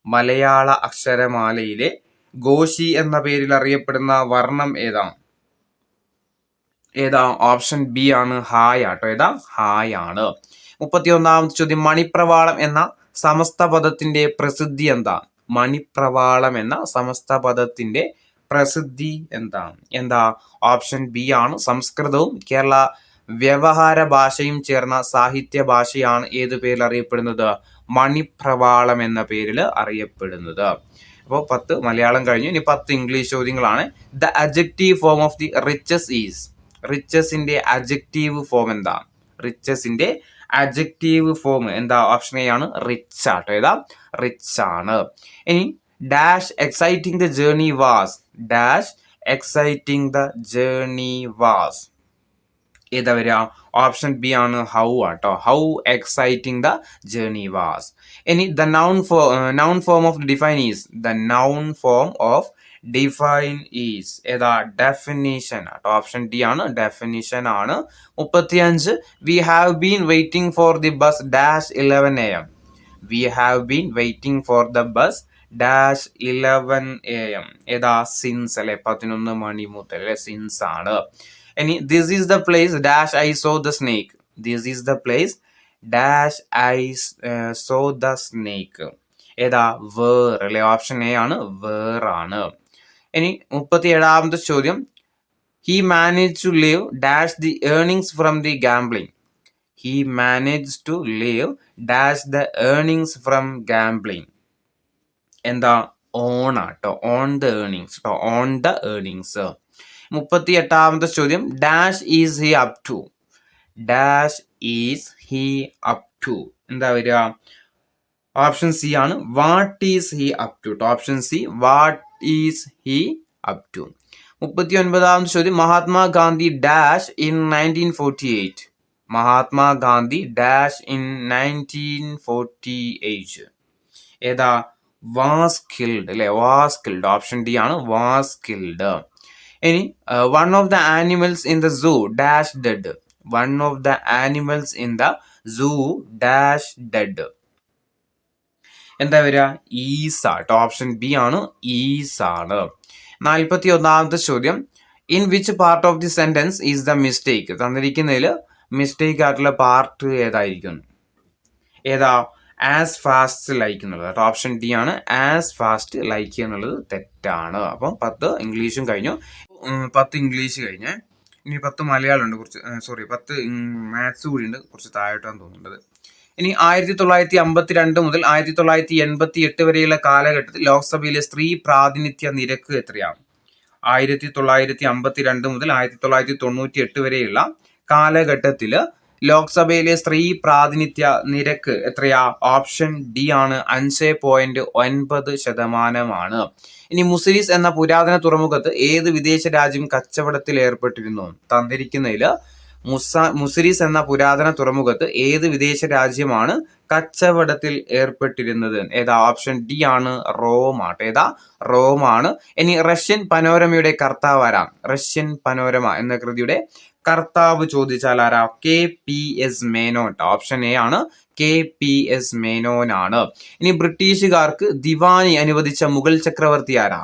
മലയാള അക്ഷരമാലയിലെ ഘോഷി എന്ന പേരിൽ അറിയപ്പെടുന്ന വർണ്ണം ഏതാണ്? ഏതാ? ഓപ്ഷൻ ബി ആണ്, ഹായ് ആട്ടോ. ഏതാ? ഹായ് ആണ്. 31ാമത്തെ ചോദ്യം, മണിപ്രവാളം എന്ന സമസ്ത പദത്തിന്റെ പ്രസിദ്ധി എന്താ? മണിപ്രവാളം എന്ന സമസ്ത പദത്തിന്റെ പ്രസിദ്ധി എന്താണ്? എന്താ? ഓപ്ഷൻ ബി ആണ്, സംസ്കൃതവും കേരള വ്യവഹാര ഭാഷയും ചേർന്ന സാഹിത്യ ഭാഷയാണ് ഏത് പേരിൽ അറിയപ്പെടുന്നത്? മണിപ്രവാളം എന്ന പേരിൽ അറിയപ്പെടുന്നത്. അപ്പോൾ 10 മലയാളം കഴിഞ്ഞു. ഇനി 10 ഇംഗ്ലീഷ് ചോദ്യങ്ങളാണ്. The adjective form of the riches is. റിച്ചസിന്റെ അഡ്ജക്റ്റീവ് ഫോം എന്താ? റിച്ചസിന്റെ അഡ്ജക്റ്റീവ് ഫോം എന്താ? ഓപ്ഷൻ എ ആണ് റിച്ച് ആട്ടോ. ഏതാ? റിച്ച് ആണ്. ഇനി dash exciting the journey was. Dash exciting the journey was. ഏതാ വരിക? ഓപ്ഷൻ ബി ആണ് ഹൗ ആട്ടോ. How exciting the journey was. ഇനി the noun form of define is. The noun form of define is. ഏതാ? Definition ആട്ടോ. Option D ആണ്, definition ആണ്. 35 we have been waiting for the bus dash 11 AM. We have been waiting for the bus dash 11 AM. ഏതാ? Since അല്ലെ, 11 മണി മുതൽ അല്ലെ, since ആണ്. ഇനി this is the place dash I saw the snake. This is the place dash I saw the snake. ഏതാ? Where അല്ലെ. Option A ആണ്, വേർ ആണ്. ഇനി 37ാമത്തെ ചോദ്യം, he manage to live dash the earnings from the gambling. He manage to live dash the earnings from gambling. എന്താ? On ആട്ടോ. On the earnings കേട്ടോ. On the earnings. 38ാമത്തെ ചോദ്യം, dash is he up to. Dash is he up to. എന്താ വരിക? Option C ആണ്, what is he up to. Option C, what is he up to. 39ാമത്തെ ചോദ്യം, Mahatma Gandhi dash in 1948. Mahatma Gandhi dash in 1948. ഏതാ? Was killed അല്ലെ. Was killed. Option D ആണ്, was killed. ഇനി one of the animals in the zoo dash dead. One of the animals in the zoo dash dead. എന്താ വരിക? Is ആട്ടോ. Option B ആണ്, is ആണ്. 41ാമത്തെ ചോദ്യം, in which part of the sentence is the mistake. തന്നിരിക്കുന്നതിൽ mistake ആയിട്ടുള്ള part ഏതായിരിക്കും? ഏതാ? ആസ് ഫാസ്റ്റ് ലൈക്ക് എന്നുള്ളത്. ഓപ്ഷൻ ഡി ആണ്, ആസ് ഫാസ്റ്റ് ലൈക്ക് എന്നുള്ളത് തെറ്റാണ്. അപ്പം 10 ഇംഗ്ലീഷും കഴിഞ്ഞു. 10 ഇംഗ്ലീഷ് കഴിഞ്ഞ് ഇനി 10 മലയാളം ഉണ്ട്. 10 മാത്സ് കൂടി ഉണ്ട്. കുറച്ച് താഴോട്ടാണ് തോന്നുന്നത്. ഇനി 1952 മുതൽ 1988 വരെയുള്ള കാലഘട്ടത്തിൽ ലോക്സഭയിലെ സ്ത്രീ പ്രാതിനിധ്യ നിരക്ക് എത്രയാണ്? 1952 മുതൽ 1998 വരെയുള്ള കാലഘട്ടത്തിൽ ലോക്സഭയിലെ സ്ത്രീ പ്രാതിനിധ്യ നിരക്ക് എത്രയാ? ഓപ്ഷൻ ഡി ആണ്, 5.9%. ഇനി മുസിരിസ് എന്ന പുരാതന തുറമുഖത്ത് ഏത് വിദേശ രാജ്യം കച്ചവടത്തിൽ ഏർപ്പെട്ടിരുന്നു? തന്നിരിക്കുന്നതിൽ മുസിരിസ് എന്ന പുരാതന തുറമുഖത്ത് ഏത് വിദേശ രാജ്യമാണ് കച്ചവടത്തിൽ ഏർപ്പെട്ടിരുന്നത്? ഏതാ? ഓപ്ഷൻ ഡി ആണ്, റോം ആട്ടോ. ഏതാ? റോം ആണ്. ഇനി റഷ്യൻ പനോരമയുടെ കർത്താവ് ആരാ? റഷ്യൻ പനോരമ എന്ന കൃതിയുടെ കർത്താവ് ചോദിച്ചാൽ ആരാ? KPS മേനോൻ. ഓപ്ഷൻ എ ആണ്, KPS മേനോൻ ആണ്. ഇനി ബ്രിട്ടീഷുകാർക്ക് ദിവാനി അനുവദിച്ച മുഗൾ ചക്രവർത്തി ആരാ?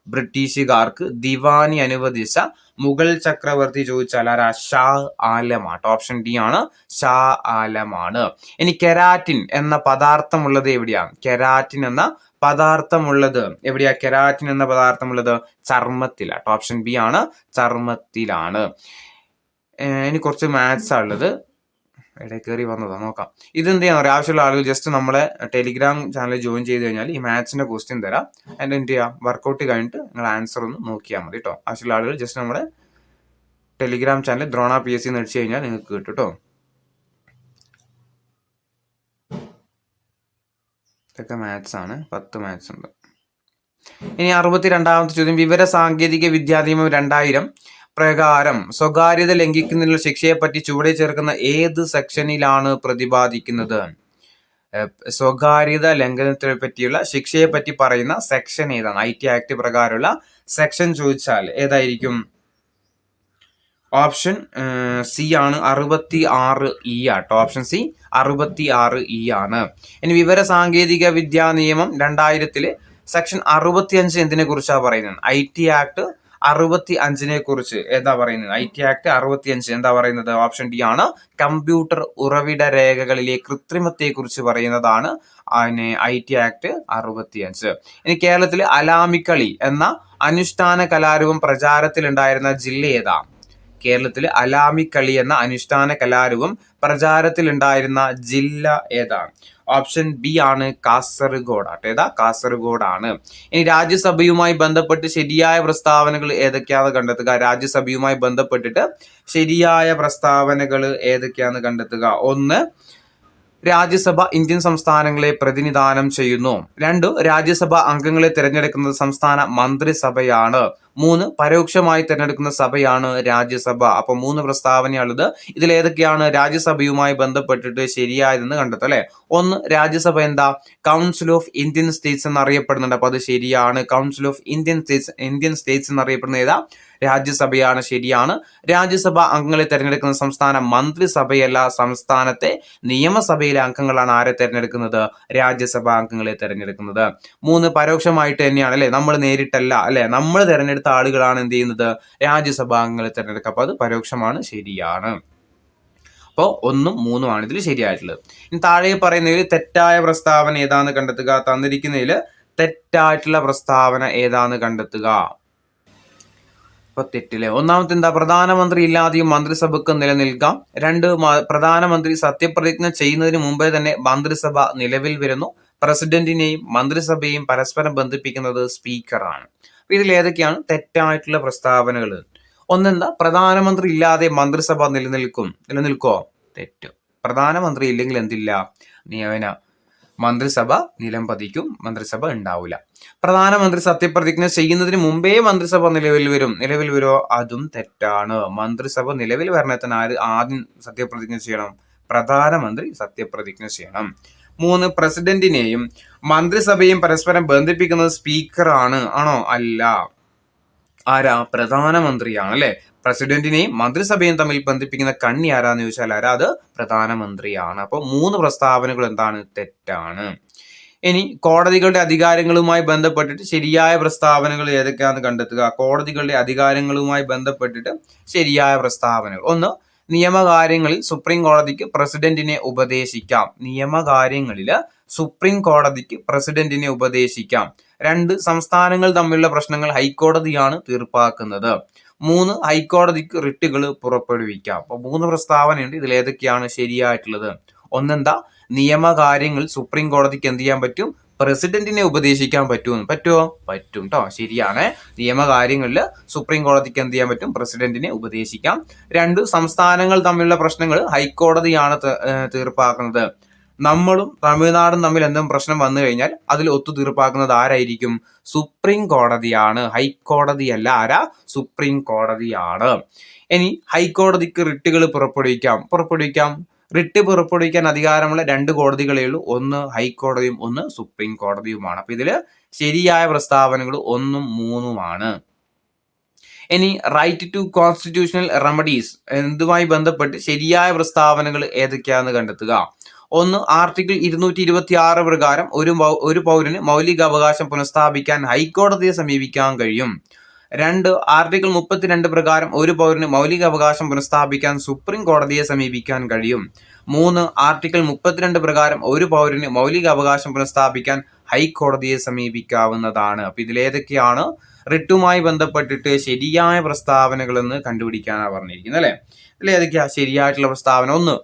ബ്രിട്ടീഷുകാർക്ക് ദിവാനി അനുവദിച്ച മുഗൾ ചക്രവർത്തി ചോദിച്ചാൽ ആരാ? ഷാ ആലം ആട്ടോ. ഓപ്ഷൻ ഡി ആണ്, ഷാ ആലമാണ്. ഇനി കെരാറ്റിൻ എന്ന പദാർത്ഥമുള്ളത് എവിടെയാണ്? കെരാറ്റിൻ എന്ന പദാർത്ഥമുള്ളത് എവിടെയാ? കെരാറ്റിൻ എന്ന പദാർത്ഥമുള്ളത് ചർമ്മത്തിലാട്ടോ. ഓപ്ഷൻ ബി ആണ്, ചർമ്മത്തിലാണ്. ഇനി കുറച്ച് മാത്സ് ഉള്ളത്. ഇടയിൽ കയറി വന്നതാ, നോക്കാം. ഇതെന്ത് ചെയ്യാൻ പറയാം? ആവശ്യമുള്ള ആളുകൾ ജസ്റ്റ് നമ്മളെ ടെലിഗ്രാം ചാനൽ ജോയിൻ ചെയ്ത് കഴിഞ്ഞാൽ ഈ മാത്സിന്റെ ക്വസ്റ്റ്യൻ തരാം. അതിൻ്റെ എന്ത് ചെയ്യാം? വർക്കൗട്ട് കഴിഞ്ഞിട്ട് നിങ്ങൾ ആൻസർ ഒന്ന് നോക്കിയാൽ മതി കേട്ടോ. ആവശ്യമുള്ള ആളുകൾ ജസ്റ്റ് നമ്മുടെ ടെലിഗ്രാം ചാനൽ ദ്രോണ PSC എന്ന് അടിച്ചു കഴിഞ്ഞാൽ നിങ്ങൾക്ക് കിട്ടും കേട്ടോ. ഇതൊക്കെ മാത്സ് ആണ്. 10 മാത്സ് ഉണ്ട്. ഇനി 62ാമത്തെ ചോദ്യം, വിവര സാങ്കേതിക വിദ്യാ നിയമം 2000 പ്രകാരം സ്വകാര്യത ലംഘിക്കുന്നതിനുള്ള ശിക്ഷയെപ്പറ്റി ചുവടെ ചേർക്കുന്ന ഏത് സെക്ഷനിലാണ് പ്രതിപാദിക്കുന്നത്? സ്വകാര്യത ലംഘനത്തെ പറ്റിയുള്ള ശിക്ഷയെ പറ്റി പറയുന്ന സെക്ഷൻ ഏതാണ്? IT ആക്ട് പ്രകാരമുള്ള സെക്ഷൻ ചോദിച്ചാൽ ഏതായിരിക്കും? ഓപ്ഷൻ സി ആണ്, 66E ആട്ടോ. ഓപ്ഷൻ സി 66E ആണ്. ഇനി വിവര സാങ്കേതിക വിദ്യാ നിയമം 2000 സെക്ഷൻ 65 എന്തിനെ കുറിച്ചാണ് പറയുന്നത്? IT ആക്ട് 65 കുറിച്ച് എന്താ പറയുന്നത്? IT ആക്ട് 65 എന്താ പറയുന്നത്? ഓപ്ഷൻ ഡി ആണ്, കമ്പ്യൂട്ടർ ഉറവിട രേഖകളിലെ കൃത്രിമത്തെ കുറിച്ച് പറയുന്നതാണ് IT ആക്ട് 65. ഇനി കേരളത്തിലെ അലാമിക്കളി എന്ന അനുഷ്ഠാന കലാരൂപം പ്രചാരത്തിലുണ്ടായിരുന്ന ജില്ല ഏതാ? കേരളത്തിൽ അലാമിക്കളി എന്ന അനുഷ്ഠാന കലാരൂപം പ്രചാരത്തിലുണ്ടായിരുന്ന ജില്ല ഏതാണ്? ഓപ്ഷൻ ബി ആണ് കാസർഗോഡ് ആട്ടെ. ഏതാ? കാസർഗോഡാണ്. ഇനി രാജ്യസഭയുമായി ബന്ധപ്പെട്ട് ശരിയായ പ്രസ്താവനകൾ ഏതൊക്കെയാണെന്ന് കണ്ടെത്തുക. രാജ്യസഭയുമായി ബന്ധപ്പെട്ടിട്ട് ശരിയായ പ്രസ്താവനകൾ ഏതൊക്കെയാണെന്ന് കണ്ടെത്തുക. ഒന്ന്, രാജ്യസഭ ഇന്ത്യൻ സംസ്ഥാനങ്ങളെ പ്രതിനിധാനം ചെയ്യുന്നു. 2, രാജ്യസഭ അംഗങ്ങളെ തിരഞ്ഞെടുക്കുന്നത് സംസ്ഥാന മന്ത്രിസഭയാണ്. 3, പരോക്ഷമായി തിരഞ്ഞെടുക്കുന്ന സഭയാണ് രാജ്യസഭ. അപ്പൊ 3 പ്രസ്താവനയുള്ളത്. ഇതിൽ ഏതൊക്കെയാണ് രാജ്യസഭയുമായി ബന്ധപ്പെട്ടിട്ട് ശരിയായതെന്ന് കണ്ടെത്തും അല്ലെ. 1, രാജ്യസഭ എന്താ? Council of Indian States എന്നറിയപ്പെടുന്നുണ്ട്. അപ്പൊ അത് ശരിയാണ്. കൗൺസിൽ ഓഫ് ഇന്ത്യൻ സ്റ്റേറ്റ്സ് എന്നറിയപ്പെടുന്ന ഏതാ? രാജ്യസഭയാണ്. ശരിയാണ്. രാജ്യസഭ അംഗങ്ങളെ തിരഞ്ഞെടുക്കുന്ന സംസ്ഥാന മന്ത്രിസഭയല്ല, സംസ്ഥാനത്തെ നിയമസഭയിലെ അംഗങ്ങളാണ് ആരെ തിരഞ്ഞെടുക്കുന്നത്? രാജ്യസഭാ അംഗങ്ങളെ തിരഞ്ഞെടുക്കുന്നത്. 3, പരോക്ഷമായിട്ട് തന്നെയാണ് അല്ലെ, നമ്മൾ നേരിട്ടല്ല അല്ലെ, നമ്മൾ തിരഞ്ഞെടുത്ത ആളുകളാണ് എന്ത് ചെയ്യുന്നത്? രാജ്യസഭാ അംഗങ്ങളെ തിരഞ്ഞെടുക്കുക. അപ്പൊ അത് പരോക്ഷമാണ്. ശരിയാണ്. അപ്പോൾ 1ഉം 3ഉം ആണ് ഇതിൽ ശരിയായിട്ടുള്ളത്. ഇനി താഴെ പറയുന്നതിൽ തെറ്റായ പ്രസ്താവന ഏതാന്ന് കണ്ടെത്തുക. തന്നിരിക്കുന്നതിൽ തെറ്റായിട്ടുള്ള പ്രസ്താവന ഏതാന്ന് കണ്ടെത്തുക. തെറ്റില്ലേ. ഒന്നാമത്തെ എന്താ? പ്രധാനമന്ത്രി ഇല്ലാതെയും മന്ത്രിസഭക്ക് നിലനിൽക്കാം. 2, പ്രധാനമന്ത്രി സത്യപ്രതിജ്ഞ ചെയ്യുന്നതിന് മുമ്പേ തന്നെ മന്ത്രിസഭ നിലവിൽ വരുന്നു. പ്രസിഡന്റിനെയും മന്ത്രിസഭയെയും പരസ്പരം ബന്ധിപ്പിക്കുന്നത് സ്പീക്കറാണ്. ഇതിൽ ഏതൊക്കെയാണ് തെറ്റായിട്ടുള്ള പ്രസ്താവനകൾ? ഒന്നെന്താ? പ്രധാനമന്ത്രി ഇല്ലാതെ മന്ത്രിസഭ നിലനിൽക്കോ? തെറ്റ്. പ്രധാനമന്ത്രി ഇല്ലെങ്കിൽ എന്തില്ല? മന്ത്രിസഭ നിലംപതിക്കും, മന്ത്രിസഭ ഉണ്ടാവില്ല. പ്രധാനമന്ത്രി സത്യപ്രതിജ്ഞ ചെയ്യുന്നതിന് മുമ്പേ മന്ത്രിസഭ നിലവിൽ വരുമോ? അതും തെറ്റാണ്. മന്ത്രിസഭ നിലവിൽ വരണത്തിന് ആദ്യം സത്യപ്രതിജ്ഞ ചെയ്യണം? പ്രധാനമന്ത്രി സത്യപ്രതിജ്ഞ ചെയ്യണം. 3, പ്രസിഡന്റിനെയും മന്ത്രിസഭയും പരസ്പരം ബന്ധിപ്പിക്കുന്നത് സ്പീക്കർ ആണ്. ആണോ? അല്ല. ആരാ? പ്രധാനമന്ത്രിയാണ് അല്ലെ. പ്രസിഡന്റിനെയും മന്ത്രിസഭയും തമ്മിൽ ബന്ധിപ്പിക്കുന്ന കണ്ണി ആരാന്ന് ചോദിച്ചാൽ അത് പ്രധാനമന്ത്രിയാണ്. അപ്പോൾ 3 പ്രസ്താവനകൾ എന്താണ്? തെറ്റാണ്. ഇനി കോടതികളുടെ അധികാരങ്ങളുമായി ബന്ധപ്പെട്ടിട്ട് ശരിയായ പ്രസ്താവനകൾ ഏതൊക്കെയാണെന്ന് കണ്ടെത്തുക. കോടതികളുടെ അധികാരങ്ങളുമായി ബന്ധപ്പെട്ടിട്ട് ശരിയായ പ്രസ്താവനകൾ. 1, നിയമകാര്യങ്ങളിൽ സുപ്രീം കോടതിക്ക് പ്രസിഡന്റിനെ ഉപദേശിക്കാം. നിയമകാര്യങ്ങളിൽ സുപ്രീം കോടതിക്ക് പ്രസിഡന്റിനെ ഉപദേശിക്കാം. 2, സംസ്ഥാനങ്ങൾ തമ്മിലുള്ള പ്രശ്നങ്ങൾ ഹൈക്കോടതിയാണ് തീർപ്പാക്കുന്നത്. 3, ഹൈക്കോടതിക്ക് റിട്ടുകൾ പുറപ്പെടുവിക്കാം. അപ്പൊ 3 പ്രസ്താവനയുണ്ട്. ഇതിൽ ഏതൊക്കെയാണ് ശരിയായിട്ടുള്ളത്? ഒന്നെന്താ? നിയമകാര്യങ്ങൾ സുപ്രീം കോടതിക്ക് എന്ത് ചെയ്യാൻ പറ്റും? പ്രസിഡന്റിനെ ഉപദേശിക്കാൻ പറ്റും കേട്ടോ. ശരിയാണ്. നിയമകാര്യങ്ങളിൽ സുപ്രീം കോടതിക്ക് എന്ത് ചെയ്യാൻ പറ്റും? പ്രസിഡന്റിനെ ഉപദേശിക്കാം. 2, സംസ്ഥാനങ്ങൾ തമ്മിലുള്ള പ്രശ്നങ്ങൾ ഹൈക്കോടതിയാണ് തീർപ്പാക്കുന്നത്. നമ്മളും തമിഴ്നാടും തമ്മിൽ എന്തെങ്കിലും പ്രശ്നം വന്നു കഴിഞ്ഞാൽ അതിൽ ഒത്തുതീർപ്പാക്കുന്നത് ആരായിരിക്കും? സുപ്രീം കോടതിയാണ്. ഹൈക്കോടതിയല്ല. ആരാ? സുപ്രീം കോടതിയാണ്. ഇനി ഹൈക്കോടതിക്ക് റിട്ടുകൾ പുറപ്പെടുവിക്കാം. റിട്ട് പുറപ്പെടുവിക്കാൻ അധികാരമുള്ള 2 കോടതികളേ ഉള്ളൂ. ഒന്ന് ഹൈക്കോടതിയും ഒന്ന് സുപ്രീം കോടതിയുമാണ്. അപ്പൊ ഇതില് ശരിയായ പ്രസ്താവനകൾ 1ഉം 3ഉമാണ്. ഇനി റൈറ്റ് ടു കോൺസ്റ്റിറ്റ്യൂഷണൽ റെമഡീസ് എന്തുമായി ബന്ധപ്പെട്ട് ശരിയായ പ്രസ്താവനകൾ ഏതൊക്കെയാണെന്ന് കണ്ടെത്തുക. 1, ആർട്ടിക്കിൾ 226 പ്രകാരം ഒരു പൗരന് മൗലിക അവകാശം പുനഃസ്ഥാപിക്കാൻ ഹൈക്കോടതിയെ സമീപിക്കാൻ കഴിയും. 2, ആർട്ടിക്കിൾ 32 പ്രകാരം ഒരു പൗരന് മൗലിക അവകാശം പുനഃസ്ഥാപിക്കാൻ സുപ്രീം കോടതിയെ സമീപിക്കാൻ കഴിയും. 3, ആർട്ടിക്കിൾ 32 പ്രകാരം ഒരു പൗരന് മൗലിക അവകാശം പുനഃസ്ഥാപിക്കാൻ ഹൈക്കോടതിയെ സമീപിക്കാവുന്നതാണ്. അപ്പൊ ഇതിലേതൊക്കെയാണ് റിട്ടുമായി ബന്ധപ്പെട്ടിട്ട് ശരിയായ പ്രസ്താവനകൾ എന്ന് കണ്ടുപിടിക്കാനാണ് പറഞ്ഞിരിക്കുന്നത് അല്ലെ. ഇതിലേതൊക്കെയാ ശരിയായിട്ടുള്ള പ്രസ്താവന? 1,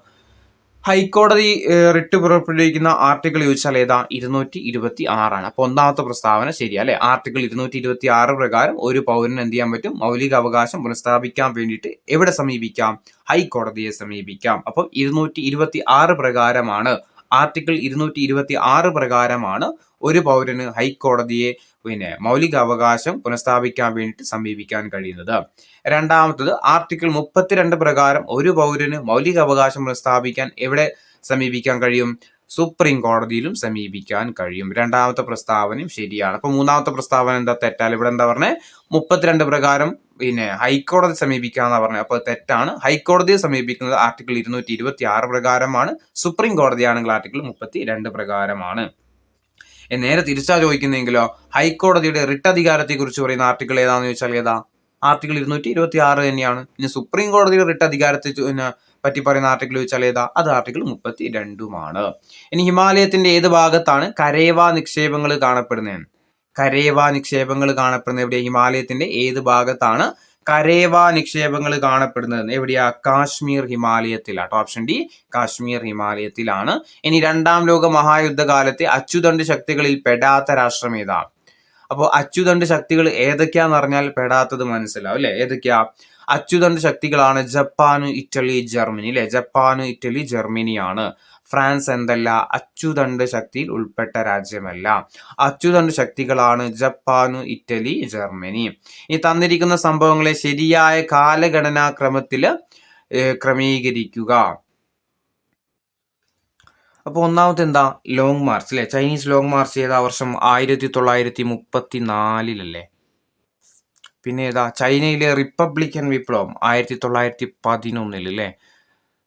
ഹൈക്കോടതി റിട്ട് പുറപ്പെടുവിക്കുന്ന ആർട്ടിക്കിൾ ചോദിച്ചാൽ ഏതാ? 226 അപ്പൊ ഒന്നാമത്തെ പ്രസ്താവന ശരിയാ അല്ലെ. ആർട്ടിക്കിൾ 226 പ്രകാരം ഒരു പൗരന് എന്ത് ചെയ്യാൻ പറ്റും? മൗലിക അവകാശം പുനഃസ്ഥാപിക്കാൻ വേണ്ടിയിട്ട് എവിടെ സമീപിക്കാം? ഹൈക്കോടതിയെ സമീപിക്കാം. അപ്പൊ 226 പ്രകാരമാണ്, ആർട്ടിക്കിൾ 226 പ്രകാരമാണ് ഒരു പൗരന് ഹൈക്കോടതിയെ മൗലിക അവകാശം പുനഃസ്ഥാപിക്കാൻ വേണ്ടിയിട്ട് സമീപിക്കാൻ കഴിയുന്നത്. രണ്ടാമത്തത് ആർട്ടിക്കിൾ 32 പ്രകാരം ഒരു പൗരന് മൗലിക അവകാശം പുനഃസ്ഥാപിക്കാൻ എവിടെ സമീപിക്കാൻ കഴിയും? സുപ്രീം കോടതിയിലും സമീപിക്കാൻ കഴിയും. രണ്ടാമത്തെ പ്രസ്താവനയും ശരിയാണ്. അപ്പൊ മൂന്നാമത്തെ പ്രസ്താവന എന്താ? തെറ്റാൽ. ഇവിടെ എന്താ പറഞ്ഞത്? 32 പ്രകാരം ഹൈക്കോടതി സമീപിക്കാന്നാ പറഞ്ഞത്. അപ്പൊ തെറ്റാണ്. ഹൈക്കോടതിയെ സമീപിക്കുന്നത് ആർട്ടിക്കിൾ 226 പ്രകാരമാണ്. സുപ്രീം കോടതിയാണെങ്കിൽ ആർട്ടിക്കിൾ 32 പ്രകാരമാണ്. നേരെ തിരിച്ചാ ചോദിക്കുന്നെങ്കിലോ, ഹൈക്കോടതിയുടെ റിട്ട് അധികാരത്തെ കുറിച്ച് പറയുന്ന ആർട്ടിക്കിൾ ഏതാന്ന് ചോദിച്ചാൽ ഏതാ? ആർട്ടിക്കിൾ 226 തന്നെയാണ്. ഇനി സുപ്രീം കോടതിയുടെ റിട്ട് അധികാരത്തെ പറ്റി പറയുന്ന ആർട്ടിക്കിൾ ചോദിച്ചാൽ ഏതാ? അത് ആർട്ടിക്കിൾ 32മാണ്. ഇനി ഹിമാലയത്തിന്റെ ഏത് ഭാഗത്താണ് കരേവ നിക്ഷേപങ്ങൾ കാണപ്പെടുന്നത്? കരേവ നിക്ഷേപങ്ങൾ കാണപ്പെടുന്നത് എവിടെ? ഹിമാലയത്തിന്റെ ഏത് ഭാഗത്താണ് കരേവ നിക്ഷേപങ്ങൾ കാണപ്പെടുന്നത് എവിടെയാ? കാശ്മീർ ഹിമാലയത്തിലാണ്. ഓപ്ഷൻ ഡി കാശ്മീർ ഹിമാലയത്തിലാണ്. ഇനി രണ്ടാം ലോക മഹായുദ്ധകാലത്തെ അച്ചുതണ്ട് ശക്തികളിൽ പെടാത്ത രാഷ്ട്രം ഏതാണ്? അപ്പോൾ അച്ചുതണ്ട് ശക്തികൾ ഏതൊക്കെയാന്ന് പറഞ്ഞാൽ പെടാത്തത് മനസ്സിലാവും അല്ലെ? ഏതൊക്കെയാ അച്ചുതണ്ട് ശക്തികളാണ്? ജപ്പാന്, ഇറ്റലി, ജർമ്മനി അല്ലെ? ജപ്പാന്, ഇറ്റലി, ജർമ്മനിയാണ്. ഫ്രാൻസ് എന്തല്ല? അച്ചുതണ്ട് ശക്തിയിൽ ഉൾപ്പെട്ട രാജ്യമല്ല. അച്ചുതണ്ട് ശക്തികളാണ് ജപ്പാന്, ഇറ്റലി, ജർമ്മനി. ഈ തന്നിരിക്കുന്ന സംഭവങ്ങളെ ശരിയായ കാലഗണനാക്രമത്തിൽ ക്രമീകരിക്കുക. അപ്പോൾ ഒന്നാമത്തെ എന്താ? ലോങ് മാർച്ച് അല്ലെ? ചൈനീസ് ലോങ് മാർച്ച് ഏതാ വർഷം? 1934 പിന്നെ ഏതാ? ചൈനയിലെ റിപ്പബ്ലിക്കൻ വിപ്ലവം 1911 അല്ലേ?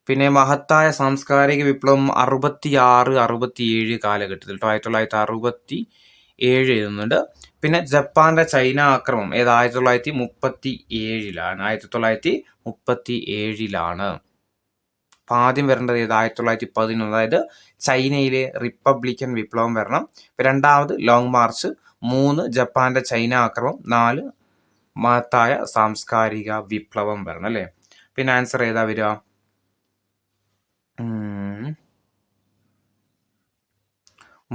പിന്നെ മഹത്തായ സാംസ്കാരിക വിപ്ലവം 66-67 കാലഘട്ടത്തിൽ 1967 എഴുതുന്നുണ്ട്. പിന്നെ ജപ്പാന്റെ ചൈന ആക്രമണം ഏത്? 1937 1937 അപ്പം ആദ്യം വരേണ്ടത് ഏത്? 1911, അതായത് ചൈനയിലെ റിപ്പബ്ലിക്കൻ വിപ്ലവം വരണം. രണ്ടാമത് ലോങ് മാർച്ച്, 3 ജപ്പാന്റെ ചൈന ആക്രമണം, 4 മഹത്തായ സാംസ്കാരിക വിപ്ലവം വരണം അല്ലേ? പിന്നെ ആൻസർ ഏതാ വരിക?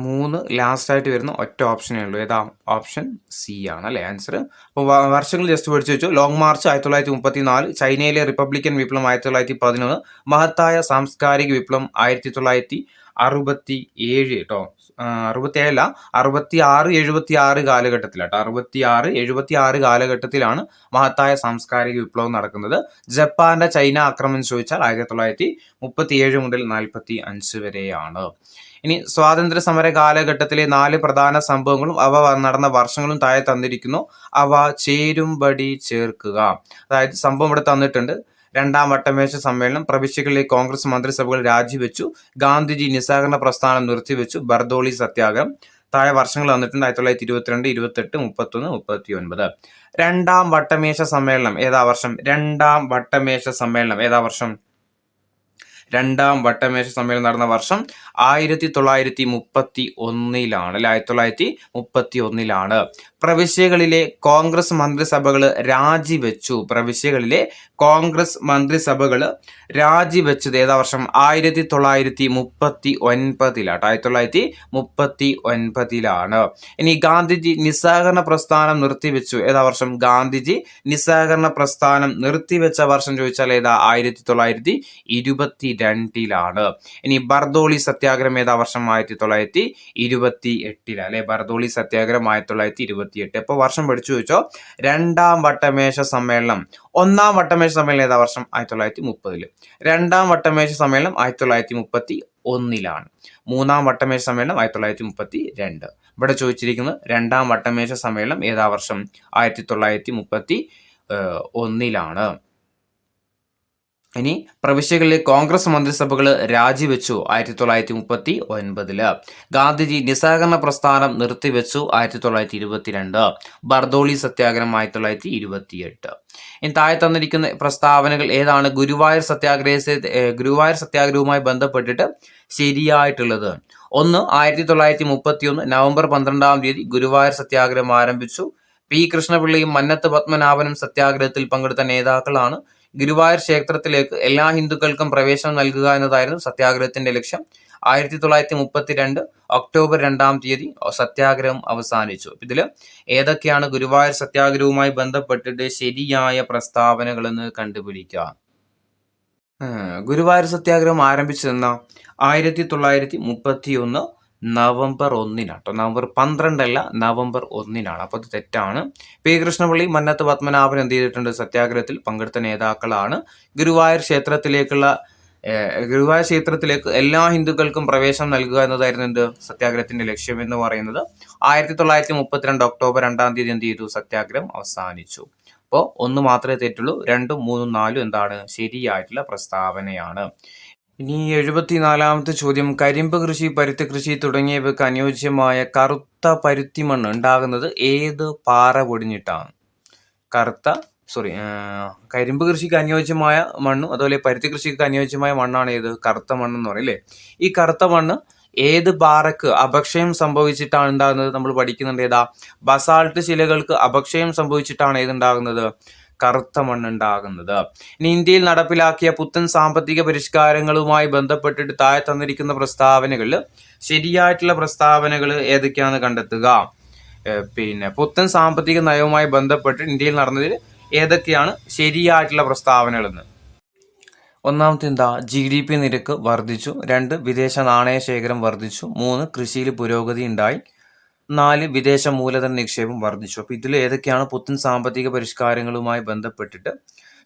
3 ലാസ്റ്റ് ആയിട്ട് വരുന്ന ഒറ്റ ഓപ്ഷനേ ഉള്ളൂ. ഏതാ? ഓപ്ഷൻ സി ആണ് അല്ലേ ആൻസർ. അപ്പോൾ വർഷങ്ങൾ ജസ്റ്റ് പഠിച്ചു വെച്ചു. ലോങ് മാർച്ച് 1934, ചൈനയിലെ റിപ്പബ്ലിക്കൻ വിപ്ലവം 1911, മഹത്തായ സാംസ്കാരിക വിപ്ലവം 1967 കേട്ടോ. 67 66-76 കാലഘട്ടത്തിലാട്ടോ. 66-76 കാലഘട്ടത്തിലാണ് മഹത്തായ സാംസ്കാരിക വിപ്ലവം നടക്കുന്നത്. ജപ്പാന്റെ ചൈന ആക്രമണം ചോദിച്ചാൽ 1937 മുതൽ 45 വരെയാണ്. ഇനി സ്വാതന്ത്ര്യ സമര കാലഘട്ടത്തിലെ 4 പ്രധാന സംഭവങ്ങളും അവ നടന്ന വർഷങ്ങളും താഴെ തന്നിരിക്കുന്നു. അവ ചേരുംപടി ചേർക്കുക. അതായത് സംഭവം ഇവിടെ തന്നിട്ടുണ്ട്. രണ്ടാം വട്ടമേശ സമ്മേളനം, പ്രവിശ്യകളിലെ കോൺഗ്രസ് മന്ത്രിസഭകൾ രാജിവെച്ചു, ഗാന്ധിജി നിസ്സഹകരണ പ്രസ്ഥാനം നിർത്തിവെച്ചു, ബർദോളി സത്യാഗ്രഹം. താഴെ വർഷങ്ങൾ തന്നിട്ടുണ്ട്. 1922, 28, 31, 39. രണ്ടാം വട്ടമേശ സമ്മേളനം ഏതാ വർഷം? രണ്ടാം വട്ടമേശ സമ്മേളനം ഏതാ വർഷം? രണ്ടാം വട്ടമേശ സമ്മേളനം നടന്ന വർഷം 1931 അല്ലെ? 1931. പ്രവിശ്യകളിലെ കോൺഗ്രസ് മന്ത്രിസഭകൾ രാജിവെച്ചു. പ്രവിശ്യകളിലെ കോൺഗ്രസ് മന്ത്രിസഭകൾ രാജിവെച്ചത് ഏതാ വർഷം? 1939 1939. ഇനി ഗാന്ധിജി നിസ്സഹകരണ പ്രസ്ഥാനം നിർത്തിവെച്ചു ഏതാ വർഷം? ഗാന്ധിജി നിസ്സഹകരണ പ്രസ്ഥാനം നിർത്തിവെച്ച വർഷം ചോദിച്ചാൽ ഏതാ? 1922. ഇനി ബർദോളി സത്യാഗ്രഹം ഏതാ വർഷം? 1928 അല്ലെ? ബർദോളി സത്യാഗ്രഹം 1928. അപ്പോൾ വർഷം പഠിച്ചു വെച്ചോ. രണ്ടാം വട്ടമേശ സമ്മേളനം, ഒന്നാം വട്ടമേശ സമ്മേളനം ഏതാ വർഷം? 1930. രണ്ടാം വട്ടമേശ സമ്മേളനം 1931. മൂന്നാം വട്ടമേശ സമ്മേളനം 1932. ഇവിടെ ചോദിച്ചിരിക്കുന്നത് രണ്ടാം വട്ടമേശ സമ്മേളനം ഏതാ വർഷം? 1931. ഇനി പ്രവിശ്യകളിലെ കോൺഗ്രസ് മന്ത്രിസഭകൾ രാജിവെച്ചു 1939. ഗാന്ധിജി നിസ്സഹകരണ പ്രസ്ഥാനം നിർത്തിവെച്ചു 1922. ബർദോളി സത്യാഗ്രഹം 1928. ഇനി താഴെ തന്നിരിക്കുന്ന പ്രസ്താവനകൾ ഏതാണ് ഗുരുവായൂർ സത്യാഗ്രഹവുമായി ബന്ധപ്പെട്ടിട്ട് ശരിയായിട്ടുള്ളത്? 1. 1931 നവംബർ 12 ഗുരുവായൂർ സത്യാഗ്രഹം ആരംഭിച്ചു. പി കൃഷ്ണപിള്ളയും മന്നത്ത് പത്മനാഭനും സത്യാഗ്രഹത്തിൽ പങ്കെടുത്ത നേതാക്കളാണ്. ഗുരുവായൂർ ക്ഷേത്രത്തിലേക്ക് എല്ലാ ഹിന്ദുക്കൾക്കും പ്രവേശനം നൽകുക എന്നതായിരുന്നു സത്യാഗ്രഹത്തിന്റെ ലക്ഷ്യം. 1932 ഒക്ടോബർ 2 സത്യാഗ്രഹം അവസാനിച്ചു. ഇതിൽ ഏതൊക്കെയാണ് ഗുരുവായൂർ സത്യാഗ്രഹവുമായി ബന്ധപ്പെട്ടിട്ട് ശരിയായ പ്രസ്താവനകൾ എന്ന് കണ്ടുപിടിക്കുക. ഗുരുവായൂർ സത്യാഗ്രഹം ആരംഭിച്ചതെന്ന 1931 നവംബർ 1 നവംബർ 12 അല്ല, നവംബർ 1. അപ്പോൾ അത് തെറ്റാണ്. പി കൃഷ്ണപിള്ളി, മന്നത്ത് പത്മനാഭൻ എന്ത് ചെയ്തിട്ടുണ്ട്? സത്യാഗ്രഹത്തിൽ പങ്കെടുത്ത നേതാക്കളാണ്. ഗുരുവായൂർ ക്ഷേത്രത്തിലേക്ക് എല്ലാ ഹിന്ദുക്കൾക്കും പ്രവേശനം നൽകുക എന്നതായിരുന്നു എന്ത്? സത്യാഗ്രഹത്തിന്റെ ലക്ഷ്യം എന്ന് പറയുന്നത്. 1932 ഒക്ടോബർ 2 എന്ത് ചെയ്തു? സത്യാഗ്രഹം അവസാനിച്ചു. അപ്പോൾ 1 മാത്രമേ തെറ്റുള്ളൂ. 2, 3, 4 എന്താണ്? ശരിയായിട്ടുള്ള പ്രസ്താവനയാണ്. ഇനി 74ാമത്തെ ചോദ്യം, കരിമ്പ് കൃഷി, പരുത്തി കൃഷി തുടങ്ങിയവയ്ക്ക് അനുയോജ്യമായ കറുത്ത പരുത്തി മണ്ണ് ഉണ്ടാകുന്നത് ഏത് പാറ പൊടിഞ്ഞിട്ടാണ്? കരിമ്പ് കൃഷിക്ക് അനുയോജ്യമായ മണ്ണും അതുപോലെ പരുത്തി കൃഷിക്ക് അനുയോജ്യമായ മണ്ണാണ് ഏത്? കറുത്ത മണ്ണെന്ന് പറയില്ലേ? ഈ കറുത്ത മണ്ണ് ഏത് പാറക്ക് അപക്ഷയം സംഭവിച്ചിട്ടാണ് ഉണ്ടാകുന്നത്? നമ്മൾ പഠിക്കുന്നുണ്ട്. ഏതാ? ബസാൾട്ട് ശിലകൾക്ക് അപക്ഷയം സംഭവിച്ചിട്ടാണ് ഏതുണ്ടാകുന്നത്? കറുത്ത മണ്ണുണ്ടാകുന്നത്. ഇനി ഇന്ത്യയിൽ നടപ്പിലാക്കിയ പുത്തൻ സാമ്പത്തിക പരിഷ്കാരങ്ങളുമായി ബന്ധപ്പെട്ടിട്ട് താഴെ തന്നിരിക്കുന്ന പ്രസ്താവനകളിൽ ശരിയായിട്ടുള്ള പ്രസ്താവനകൾ ഏതൊക്കെയാണെന്ന് കണ്ടെത്തുക. പുത്തൻ സാമ്പത്തിക നയവുമായി ബന്ധപ്പെട്ട് ഇന്ത്യയിൽ നടന്നതിൽ ഏതൊക്കെയാണ് ശരിയായിട്ടുള്ള പ്രസ്താവനകളെന്ന്. ഒന്നാമത്തെ എന്താ? GDP നിരക്ക് വർദ്ധിച്ചു. 2 വിദേശ നാണയ ശേഖരം വർദ്ധിച്ചു. 3 കൃഷിയിൽ പുരോഗതി ഉണ്ടായി. 4 വിദേശ മൂലധന നിക്ഷേപം വർദ്ധിച്ചു. അപ്പോൾ ഇതിൽ ഏതൊക്കെയാണ് പുത്തൻ സാമ്പത്തിക പരിഷ്കാരങ്ങളുമായി ബന്ധപ്പെട്ടിട്ട്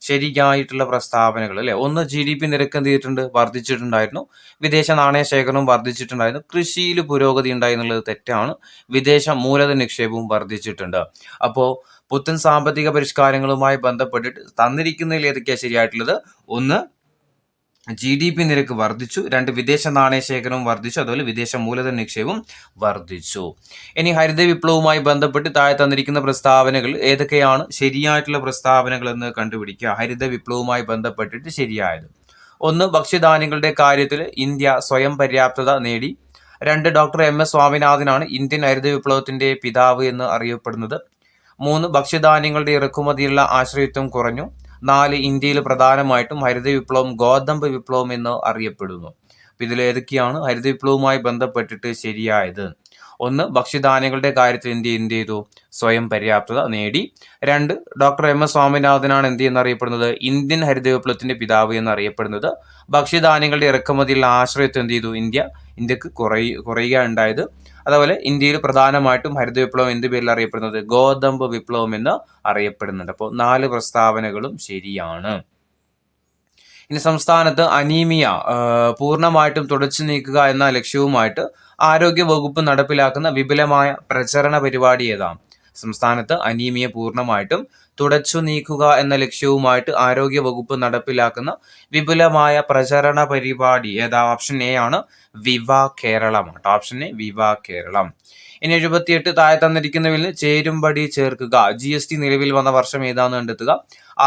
ശരിയായിട്ടുള്ള പ്രസ്താവനകൾ അല്ലെ? 1 GDP നിരക്ക് എന്ത് ചെയ്തിട്ടുണ്ട്? വർദ്ധിച്ചിട്ടുണ്ടായിരുന്നു. വിദേശ നാണയ ശേഖരവും വർദ്ധിച്ചിട്ടുണ്ടായിരുന്നു. കൃഷിയിൽ പുരോഗതി ഉണ്ടായി എന്നുള്ളത് തെറ്റാണ്. വിദേശ മൂലധന നിക്ഷേപവും വർദ്ധിച്ചിട്ടുണ്ട്. അപ്പോൾ പുത്തൻ സാമ്പത്തിക പരിഷ്കാരങ്ങളുമായി ബന്ധപ്പെട്ടിട്ട് തന്നിരിക്കുന്നതിൽ ഏതൊക്കെയാണ് ശരിയായിട്ടുള്ളത്? 1 GDP നിരക്ക് വർദ്ധിച്ചു. 2 വിദേശ നാണയ ശേഖരവും വർദ്ധിച്ചു. അതുപോലെ വിദേശ മൂലധന നിക്ഷേപവും വർദ്ധിച്ചു. ഇനി ഹരിത വിപ്ലവവുമായി ബന്ധപ്പെട്ട് താഴെ തന്നിരിക്കുന്ന പ്രസ്താവനകൾ ഏതൊക്കെയാണ് ശരിയായിട്ടുള്ള പ്രസ്താവനകൾ എന്ന് കണ്ടുപിടിക്കുക. ഹരിത വിപ്ലവവുമായി ബന്ധപ്പെട്ടിട്ട് ശരിയായത്: 1 ഭക്ഷ്യധാന്യങ്ങളുടെ കാര്യത്തിൽ ഇന്ത്യ സ്വയം പര്യാപ്തത നേടി. 2 ഡോക്ടർ MS സ്വാമിനാഥനാണ് ഇന്ത്യൻ ഹരിത വിപ്ലവത്തിന്റെ പിതാവ് എന്ന് അറിയപ്പെടുന്നത്. 3 ഭക്ഷ്യധാന്യങ്ങളുടെ ഇറക്കുമതിയുള്ള ആശ്രയത്വം കുറഞ്ഞു. 4 ഇന്ത്യയിൽ പ്രധാനമായിട്ടും ഹരിത വിപ്ലവം ഗോതമ്പ് വിപ്ലവം എന്ന് അറിയപ്പെടുന്നു. ഇതിൽ ഏതൊക്കെയാണ് ഹരിത വിപ്ലവവുമായി ബന്ധപ്പെട്ടിട്ട് ശരിയായത്? 1 ഭക്ഷ്യധാന്യങ്ങളുടെ കാര്യത്തിൽ ഇന്ത്യ എന്ത് ചെയ്തു? സ്വയം പര്യാപ്തത നേടി. 2 ഡോക്ടർ MS സ്വാമിനാഥനാണ് എന്ത് എന്നറിയപ്പെടുന്നത്? ഇന്ത്യൻ ഹരിത വിപ്ലവത്തിന്റെ പിതാവ് എന്നറിയപ്പെടുന്നത്. ഭക്ഷ്യധാന്യങ്ങളുടെ ഇറക്കുമതിയുള്ള ആശ്രയത്വം എന്ത് ചെയ്തു? ഇന്ത്യക്ക് കുറയുക ഉണ്ടായത്. അതുപോലെ ഇന്ത്യയിൽ പ്രധാനമായിട്ടും ഹരിത വിപ്ലവം എന്ത് പേരിൽ അറിയപ്പെടുന്നത്? ഗോതമ്പ് വിപ്ലവം എന്ന് അറിയപ്പെടുന്നുണ്ട്. അപ്പോൾ 4 പ്രസ്താവനകളും ശരിയാണ്. ഇനി സംസ്ഥാനത്ത് അനീമിയ പൂർണ്ണമായിട്ടും തുടച്ചു നീക്കുക എന്ന ലക്ഷ്യവുമായിട്ട് ആരോഗ്യ വകുപ്പ് നടപ്പിലാക്കുന്ന വിപുലമായ പ്രചരണ പരിപാടി ഏതാണ്? സംസ്ഥാനത്ത് അനീമിയ പൂർണ്ണമായിട്ടും തുടച്ചു നീക്കുക എന്ന ലക്ഷ്യവുമായിട്ട് ആരോഗ്യ വകുപ്പ് നടപ്പിലാക്കുന്ന വിപുലമായ പ്രചരണ പരിപാടി ഏതാ? ഓപ്ഷൻ എ ആണ്, വിവ കേരളം. ഓപ്ഷൻ എ വിവ കേരളം. ഇനി 78 താഴെ തന്നിരിക്കുന്നതിൽ ചേരുംപടി ചേർക്കുക. GST നിലവിൽ വന്ന വർഷം ഏതാണെന്ന് കണ്ടെത്തുക.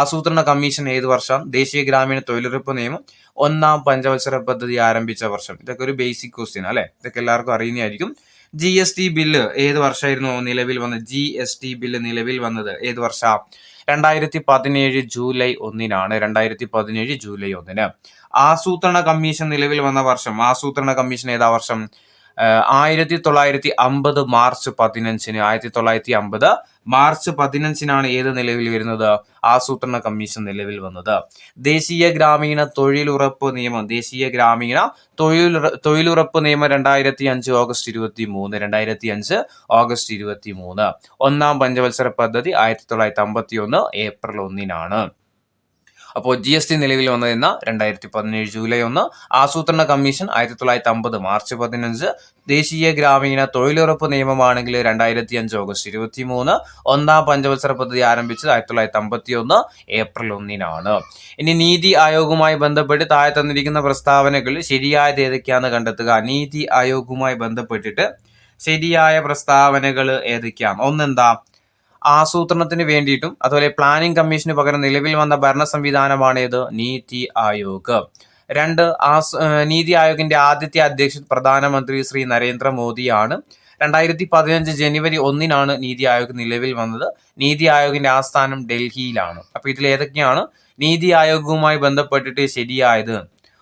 ആസൂത്രണ കമ്മീഷൻ ഏത് വർഷം? ദേശീയ ഗ്രാമീണ തൊഴിലുറപ്പ് നിയമം 1ാം പഞ്ചവത്സര പദ്ധതി ആരംഭിച്ച വർഷം. ഇതൊക്കെ ഒരു ബേസിക് ക്വസ്റ്റ്യൻ അല്ലെ? ഇതൊക്കെ എല്ലാവർക്കും അറിയുന്നതായിരിക്കും. GST ബില്ല് ഏത് വർഷമായിരുന്നു നിലവിൽ വന്നത്? GST ബില്ല് നിലവിൽ വന്നത് ഏത് വർഷം? 2017 ജൂലൈ 1-നാണ്. 2017 ജൂലൈ 1-ന്. ആസൂത്രണ കമ്മീഷൻ നിലവിൽ വന്ന വർഷം? ആസൂത്രണ കമ്മീഷൻ ഏതാ വർഷം? 1950 മാർച്ച് 15-ന്. 1950 മാർച്ച് 15-നാണ് ഏത് നിലവിൽ വരുന്നത്? ആസൂത്രണ കമ്മീഷൻ നിലവിൽ വന്നത്. ദേശീയ ഗ്രാമീണ തൊഴിലുറപ്പ് നിയമം 2005 ഓഗസ്റ്റ് 23. 2005 ഓഗസ്റ്റ് 23. 1ാം പഞ്ചവത്സര പദ്ധതി 1951 ഏപ്രിൽ 1-നാണ്. അപ്പോൾ GST നിലവിൽ വന്നതെന്ന 2017 ജൂലൈ 1, ആസൂത്രണ കമ്മീഷൻ 1950 മാർച്ച് 15, ദേശീയ ഗ്രാമീണ തൊഴിലുറപ്പ് നിയമമാണെങ്കിൽ 2005 ഓഗസ്റ്റ് 23, 1ാം പഞ്ചവത്സര പദ്ധതി ആരംഭിച്ചത് 1951 ഏപ്രിൽ 1-നാണ്. ഇനി നീതി ആയോഗുമായി ബന്ധപ്പെട്ട് താഴെ തന്നിരിക്കുന്ന പ്രസ്താവനകളിൽ ശരിയായത് ഏതൊക്കെയാണെന്ന് കണ്ടെത്തുക. നീതി ആയോഗുമായി ബന്ധപ്പെട്ടിട്ട് ശരിയായ പ്രസ്താവനകൾ ഏതൊക്കെയാണ്? ഒന്നെന്താ? ആസൂത്രണത്തിന് വേണ്ടിയിട്ടും അതുപോലെ പ്ലാനിംഗ് കമ്മീഷന് പകരം നിലവിൽ വന്ന ഭരണ സംവിധാനമാണ് ഏത്? നീതി ആയോഗ്. 2 നീതി ആയോഗിന്റെ ആദ്യത്തെ അധ്യക്ഷൻ പ്രധാനമന്ത്രി ശ്രീ നരേന്ദ്രമോദിയാണ്. 2015 ജനുവരി 1-നാണ് നീതി ആയോഗ് നിലവിൽ വന്നത്. നീതി ആയോഗിന്റെ ആസ്ഥാനം ഡൽഹിയിലാണ്. അപ്പൊ ഇതിൽ ഏതൊക്കെയാണ് നീതി ആയോഗുമായി ബന്ധപ്പെട്ടിട്ട് ശരിയായത്?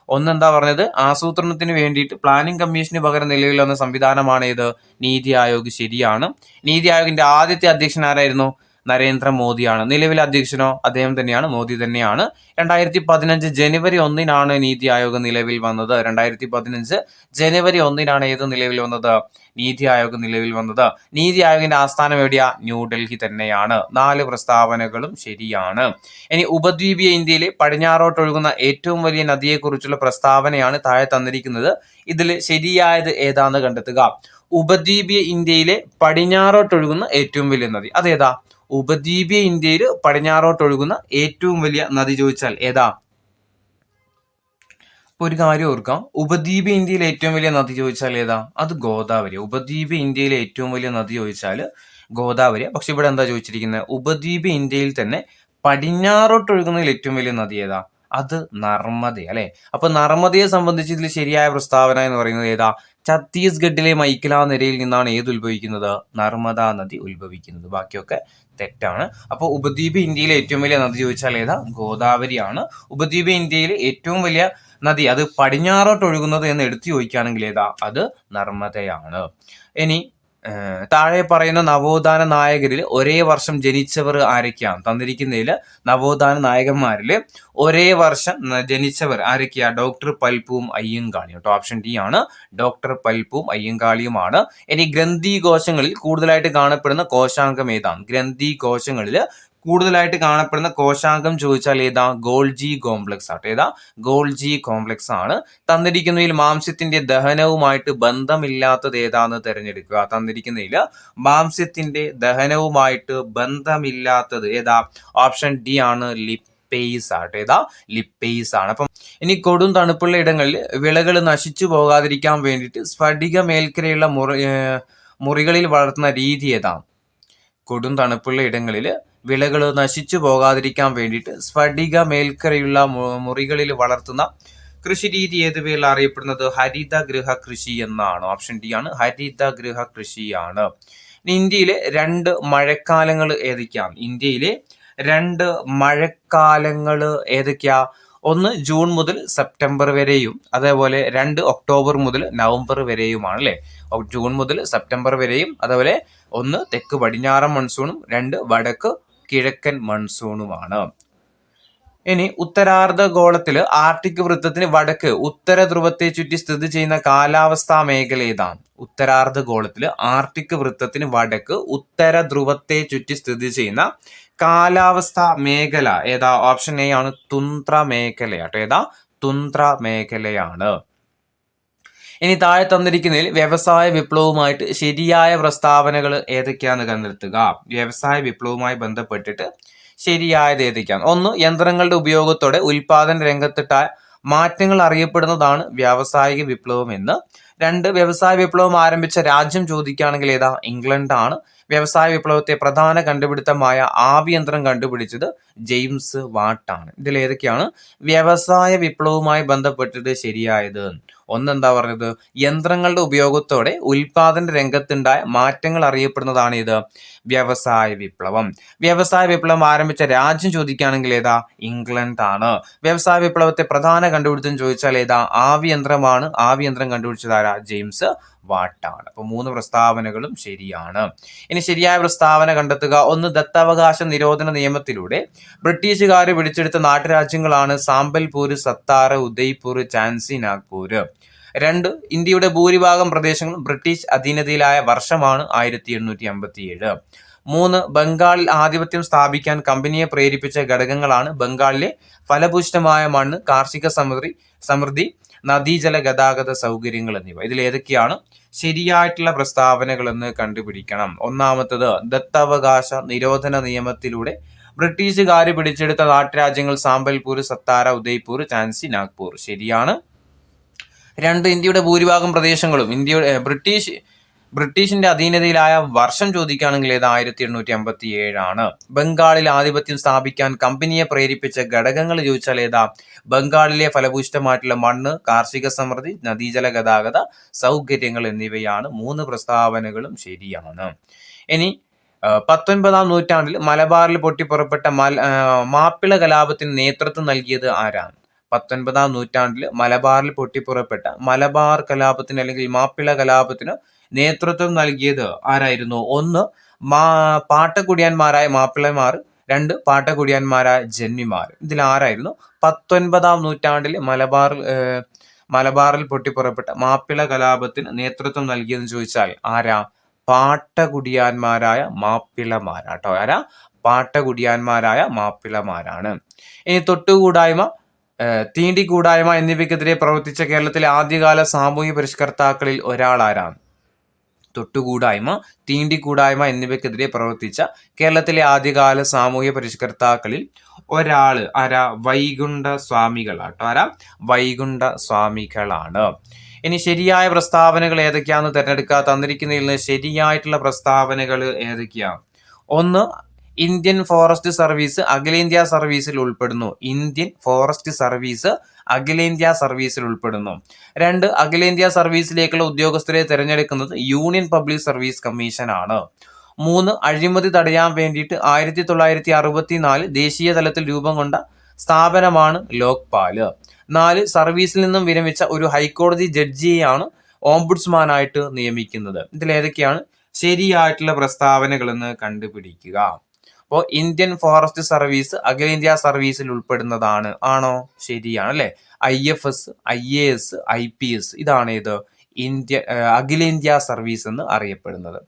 ഒന്നെന്താ പറഞ്ഞത്? ആസൂത്രണത്തിന് വേണ്ടിയിട്ട് പ്ലാനിംഗ് കമ്മീഷന് പകരം നിലവിൽ വന്ന സംവിധാനമാണ് ഏത്? നീതി ആയോഗ്. ശരിയാണ്. നീതി ആയോഗിന്റെ ആദ്യത്തെ അധ്യക്ഷൻ ആരായിരുന്നു? നരേന്ദ്രമോദിയാണ്. നിലവിലെ അധ്യക്ഷനോ? അദ്ദേഹം തന്നെയാണ്, മോദി തന്നെയാണ്. 2015 ജനുവരി 1-നാണ് നീതി ആയോഗ് നിലവിൽ വന്നത്. 2015 ജനുവരി 1-നാണ് ഏത് നിലവിൽ വന്നത്? നീതി ആയോഗ് നിലവിൽ വന്നത്. നീതി ആയോഗിന്റെ ആസ്ഥാനം എവിടെയാ? ന്യൂഡൽഹി തന്നെയാണ്. 4 പ്രസ്താവനകളും ശരിയാണ്. ഇനി ഉപദ്വീപീയ ഇന്ത്യയിലെ പടിഞ്ഞാറോട്ടൊഴുകുന്ന ഏറ്റവും വലിയ നദിയെക്കുറിച്ചുള്ള പ്രസ്താവനയാണ് താഴെ തന്നിരിക്കുന്നത്. ഇതിൽ ശരിയായത് ഏതാന്ന് കണ്ടെത്തുക. ഉപദ്വീപീയ ഇന്ത്യയിലെ പടിഞ്ഞാറോട്ടൊഴുകുന്ന ഏറ്റവും വലിയ നദി അതേതാ? ഉപദ്വീപീയ ഇന്ത്യയിൽ പടിഞ്ഞാറോട്ടൊഴുകുന്ന ഏറ്റവും വലിയ നദി ചോദിച്ചാൽ ഏതാ? ഒരു കാര്യം ഓർക്കാം, ഉപദ്വീപീയ ഇന്ത്യയിലെ ഏറ്റവും വലിയ നദി ചോദിച്ചാൽ ഏതാ? അത് ഗോദാവരി. ഉപദ്വീപീയ ഇന്ത്യയിലെ ഏറ്റവും വലിയ നദി ചോദിച്ചാൽ ഗോദാവരി. പക്ഷെ ഇവിടെ എന്താ ചോദിച്ചിരിക്കുന്നത്? ഉപദ്വീപീയ ഇന്ത്യയിൽ തന്നെ പടിഞ്ഞാറോട്ടൊഴുകുന്നതിൽ ഏറ്റവും വലിയ നദി ഏതാ? അത് നർമ്മദ അല്ലെ? അപ്പൊ നർമ്മദയെ സംബന്ധിച്ച് ഇതിൽ ശരിയായ പ്രസ്താവന എന്ന് പറയുന്നത് ഏതാ? ഛത്തീസ്ഗഡിലെ മൈക്കില നിരയിൽ നിന്നാണ് ഏത് ഉത്ഭവിക്കുന്നത്? നർമ്മദ നദി ഉത്ഭവിക്കുന്നത്. ബാക്കിയൊക്കെ തെറ്റാണ്. അപ്പോൾ ഉപദ്വീപ് ഇന്ത്യയിലെ ഏറ്റവും വലിയ നദി ചോദിച്ചാൽ ഏതാ? ഗോദാവരിയാണ്. ഉപദ്വീപ് ഇന്ത്യയിലെ ഏറ്റവും വലിയ നദി അത് പടിഞ്ഞാറോട്ട് ഒഴുകുന്നത് എന്ന് എടുത്തു ചോദിക്കുകയാണെങ്കിൽ ഏതാ? അത് നർമ്മദയാണ്. ഇനി താഴെ പറയുന്ന നവോത്ഥാന നായകരിൽ ഒരേ വർഷം ജനിച്ചവർ ആരൊക്കെയാണ്? തന്നിരിക്കുന്നതിൽ നവോത്ഥാന നായകന്മാരിൽ ഒരേ വർഷം ജനിച്ചവർ ആരൊക്കെയാ? ഡോക്ടർ പൽപുവും അയ്യങ്കാളിയും കേട്ടോ. ഓപ്ഷൻ ഡി ആണ്, ഡോക്ടർ പൽപുവും അയ്യങ്കാളിയുമാണ്. ഇനി ഗ്രന്ഥി കോശങ്ങളിൽ കൂടുതലായിട്ട് കാണപ്പെടുന്ന കോശാംഗം ഏതാണ്? ഗ്രന്ഥി കോശങ്ങളിൽ കൂടുതലായിട്ട് കാണപ്പെടുന്ന കോശാംഗം ചോദിച്ചാൽ ഏതാ? ഗോൾജി കോംപ്ലക്സ് ആട്ടോ. ഏതാ? ഗോൾജി കോംപ്ലക്സ് ആണ്. തന്നിരിക്കുന്നതിൽ മാംസ്യത്തിന്റെ ദഹനവുമായിട്ട് ബന്ധമില്ലാത്തത് ഏതാന്ന് തിരഞ്ഞെടുക്കുക. തന്നിരിക്കുന്നതിൽ മാംസ്യത്തിന്റെ ദഹനവുമായിട്ട് ബന്ധമില്ലാത്തത് ഏതാ? ഓപ്ഷൻ ഡി ആണ്, ലിപ്പേസ് ആട്ടോ. ഏതാ? ലിപ്പേസ് ആണ്. അപ്പം ഇനി കൊടും തണുപ്പുള്ള ഇടങ്ങളിൽ വിളകൾ നശിച്ചു പോകാതിരിക്കാൻ വേണ്ടിയിട്ട് സ്ഫടിക മേൽക്കരയുള്ള മുറികളിൽ വളർത്തുന്ന രീതി ഏതാണ്? കൊടും തണുപ്പുള്ള ഇടങ്ങളിൽ വിളകൾ നശിച്ചു പോകാതിരിക്കാൻ വേണ്ടിയിട്ട് സ്ഫടിക മേൽക്കരയുള്ള മുറികളിൽ വളർത്തുന്ന കൃഷി രീതി ഏത് പേരിൽ അറിയപ്പെടുന്നത്? ഹരിതഗൃഹ കൃഷി എന്നാണ്. ഓപ്ഷൻ ഡി ആണ്, ഹരിതഗൃഹ കൃഷിയാണ്. ഇന്ത്യയിലെ 2 മഴക്കാലങ്ങൾ ഏതൊക്കെയാണ്? ഇന്ത്യയിലെ 2 മഴക്കാലങ്ങൾ ഏതൊക്കെയാ? ഒന്ന് ജൂൺ മുതൽ സെപ്റ്റംബർ വരെയും അതേപോലെ 2 ഒക്ടോബർ മുതൽ നവംബർ വരെയുമാണ് അല്ലെ. ജൂൺ മുതൽ സെപ്റ്റംബർ വരെയും അതേപോലെ 1 തെക്ക് പടിഞ്ഞാറൻ മൺസൂണും 2 വടക്ക് കിഴക്കൻ മൺസൂണുമാണ്. ഇനി ഉത്തരാർദ്ധഗോളത്തില് ആർട്ടിക് വൃത്തത്തിന് വടക്ക് ഉത്തര ധ്രുവത്തെ ചുറ്റി സ്ഥിതി ചെയ്യുന്ന കാലാവസ്ഥാ മേഖല ഏതാണ്? ഉത്തരാർദ്ധഗോളത്തില് ആർട്ടിക് വൃത്തത്തിന് വടക്ക് ഉത്തര ധ്രുവത്തെ ചുറ്റി സ്ഥിതി ചെയ്യുന്ന കാലാവസ്ഥാ മേഖല ഏതാ? ഓപ്ഷൻ എ ആണ്, തുന്ദ്ര മേഖലയാട്ടോ. ഏതാ? തുന്ദ്ര മേഖലയാണ്. ഇനി താഴെ തന്നിരിക്കുന്നതിൽ വ്യവസായ വിപ്ലവവുമായിട്ട് ശരിയായ പ്രസ്താവനകൾ ഏതൊക്കെയാന്ന് കണ്ടെത്തുക. വ്യവസായ വിപ്ലവവുമായി ബന്ധപ്പെട്ടിട്ട് ശരിയായത് ഏതൊക്കെയാണ്? 1 യന്ത്രങ്ങളുടെ ഉപയോഗത്തോടെ ഉൽപാദന രംഗത്തിട്ടായ മാറ്റങ്ങൾ അറിയപ്പെടുന്നതാണ് വ്യാവസായിക വിപ്ലവം എന്ന്. 2 വ്യവസായ വിപ്ലവം ആരംഭിച്ച രാജ്യം ചോദിക്കുകയാണെങ്കിൽ ഏതാ? ഇംഗ്ലണ്ട് ആണ്. വ്യവസായ വിപ്ലവത്തെ പ്രധാന കണ്ടുപിടുത്തമായ ആവിയന്ത്രം കണ്ടുപിടിച്ചത് ജെയിംസ് വാട്ടാണ്. ഇതിൽ ഏതൊക്കെയാണ് വ്യവസായ വിപ്ലവവുമായി ബന്ധപ്പെട്ടിട്ട് ശരിയായത്? 1 എന്താ പറഞ്ഞത്? യന്ത്രങ്ങളുടെ ഉപയോഗത്തോടെ ഉൽപാദന രംഗത്തുണ്ടായ മാറ്റങ്ങൾ അറിയപ്പെടുന്നതാണ് ഇത് വ്യവസായ വിപ്ലവം. വ്യവസായ വിപ്ലവം ആരംഭിച്ച രാജ്യം ചോദിക്കുകയാണെങ്കിൽ ഏതാ? ഇംഗ്ലണ്ട് ആണ്. വ്യവസായ വിപ്ലവത്തെ പ്രധാന കണ്ടുപിടുത്തം ചോദിച്ചാൽ ഏതാ? ആവിയന്ത്രമാണ്. ആവിയന്ത്രം കണ്ടുപിടിച്ചതാരാ? ജെയിംസ് വാട്ടാണ്. അപ്പൊ 3 പ്രസ്താവനകളും ശരിയാണ്. ഇനി ശരിയായ പ്രസ്താവന കണ്ടെത്തുക. 1 ദത്തവകാശ നിരോധന നിയമത്തിലൂടെ ബ്രിട്ടീഷുകാർ പിടിച്ചെടുത്ത നാട്ടുരാജ്യങ്ങളാണ് സാമ്പൽപൂർ, സത്താറ, ഉദയ്പൂർ, ഝാൻസി, നാഗ്പൂർ. 2 ഇന്ത്യയുടെ ഭൂരിഭാഗം പ്രദേശങ്ങളും ബ്രിട്ടീഷ് അധീനതയിലായ വർഷമാണ് 1857. 3 ബംഗാളിൽ ആധിപത്യം സ്ഥാപിക്കാൻ കമ്പനിയെ പ്രേരിപ്പിച്ച ഘടകങ്ങളാണ് ബംഗാളിലെ ഫലഭൂയിഷ്ഠമായ മണ്ണ്, കാർഷിക സമൃദ്ധി, നദീജല ഗതാഗത സൗകര്യങ്ങൾ എന്നിവ. ഇതിൽ ഏതൊക്കെയാണ് ശരിയായിട്ടുള്ള പ്രസ്താവനകൾ എന്ന് കണ്ടുപിടിക്കണം. ഒന്നാമത്തത് ദത്തവകാശ നിരോധന നിയമത്തിലൂടെ ബ്രിട്ടീഷുകാർ പിടിച്ചെടുത്ത നാട്ടുരാജ്യങ്ങൾ സാമ്പൽപൂർ, സത്താര, ഉദയ്പൂർ, ഝാൻസി, നാഗ്പൂർ. ശരിയാണ്. 2 ഇന്ത്യയുടെ ഭൂരിഭാഗം പ്രദേശങ്ങളും ബ്രിട്ടീഷിന്റെ അധീനതയിലായ വർഷം ചോദിക്കുകയാണെങ്കിൽ ഏത്? 1857 ആണ്. ബംഗാളിൽ ആധിപത്യം സ്ഥാപിക്കാൻ കമ്പനിയെ പ്രേരിപ്പിച്ച ഘടകങ്ങൾ ചോദിച്ചാൽ ഏതാ? ബംഗാളിലെ ഫലഭൂയിഷ്ഠമായിട്ടുള്ള മണ്ണ്, കാർഷിക സമൃദ്ധി, നദീജല ഗതാഗത സൗകര്യങ്ങൾ എന്നിവയാണ്. 3 പ്രസ്താവനകളും ശരിയാണ്. ഇനി 19ാം നൂറ്റാണ്ടിൽ മലബാറിൽ പൊട്ടിപ്പുറപ്പെട്ട മാപ്പിള കലാപത്തിന് നേതൃത്വം നൽകിയത് ആരാണ്? 19ാം നൂറ്റാണ്ടിൽ മലബാറിൽ പൊട്ടിപ്പുറപ്പെട്ട മലബാർ കലാപത്തിന് അല്ലെങ്കിൽ മാപ്പിള കലാപത്തിന് നേതൃത്വം നൽകിയത് ആരായിരുന്നു? 1 പാട്ടക്കുടിയാന്മാരായ മാപ്പിളമാർ, 2 പാട്ടക്കുടിയാന്മാരായ ജന്മിമാർ. ഇതിൽ ആരായിരുന്നു 19ാം നൂറ്റാണ്ടിൽ മലബാറിൽ പൊട്ടിപ്പുറപ്പെട്ട മാപ്പിള കലാപത്തിന് നേതൃത്വം നൽകിയെന്ന് ചോദിച്ചാൽ ആരാ? പാട്ടകുടിയാന്മാരായ മാപ്പിളമാരാട്ടോ. ആരാ? പാട്ടകുടിയാന്മാരായ മാപ്പിളമാരാണ്. ഇനി തൊട്ടുകൂടായ്മ, തീണ്ടിക്കൂടായ്മ എന്നിവയ്ക്കെതിരെ പ്രവർത്തിച്ച കേരളത്തിലെ ആദ്യകാല സാമൂഹ്യ പരിഷ്കർത്താക്കളിൽ ഒരാൾ ആരാണ്? തൊട്ടുകൂടായ്മ, തീണ്ടിക്കൂടായ്മ എന്നിവയ്ക്കെതിരെ പ്രവർത്തിച്ച കേരളത്തിലെ ആദ്യകാല സാമൂഹ്യ പരിഷ്കർത്താക്കളിൽ ഒരാള് ആരാ? വൈകുണ്ഠ സ്വാമികളാട്ടോ. ആരാ? വൈകുണ്ഠ സ്വാമികളാണ്. ഇനി ശരിയായ പ്രസ്താവനകൾ ഏതൊക്കെയാണെന്ന് തിരഞ്ഞെടുക്കുക. തന്നിരിക്കുന്നതിൽ നിന്ന് ശരിയായിട്ടുള്ള പ്രസ്താവനകൾ ഏതൊക്കെയാണ്? 1 ഇന്ത്യൻ ഫോറസ്റ്റ് സർവീസ് അഖിലേന്ത്യാ സർവീസിൽ ഉൾപ്പെടുന്നു. ഇന്ത്യൻ ഫോറസ്റ്റ് സർവീസ് അഖിലേന്ത്യാ സർവീസിൽ ഉൾപ്പെടുന്നു. 2 അഖിലേന്ത്യാ സർവീസിലേക്കുള്ള ഉദ്യോഗസ്ഥരെ തിരഞ്ഞെടുക്കുന്നത് യൂണിയൻ പബ്ലിക് സർവീസ് കമ്മീഷൻ ആണ്. 3 അഴിമതി തടയാൻ വേണ്ടിയിട്ട് 1964 ദേശീയ തലത്തിൽ രൂപം കൊണ്ട സ്ഥാപനമാണ് ലോക്പാല്. 4 സർവീസിൽ നിന്നും വിരമിച്ച ഒരു ഹൈക്കോടതി ജഡ്ജിയെയാണ് ഓംബുഡ്സ്മാനായിട്ട് നിയമിക്കുന്നത്. ഇതിലേതൊക്കെയാണ് ശരിയായിട്ടുള്ള പ്രസ്താവനകളെന്ന് കണ്ടുപിടിക്കുക. അപ്പോൾ ഇന്ത്യൻ ഫോറസ്റ്റ് സർവീസ് അഖിലേന്ത്യാ സർവീസിൽ ഉൾപ്പെടുന്നതാണ്. ആണോ? ശരിയാണ് അല്ലെ. IFS, IAS, IPS ഇതാണ് ഇത് അഖിലേന്ത്യാ സർവീസ് എന്ന് അറിയപ്പെടുന്നത്.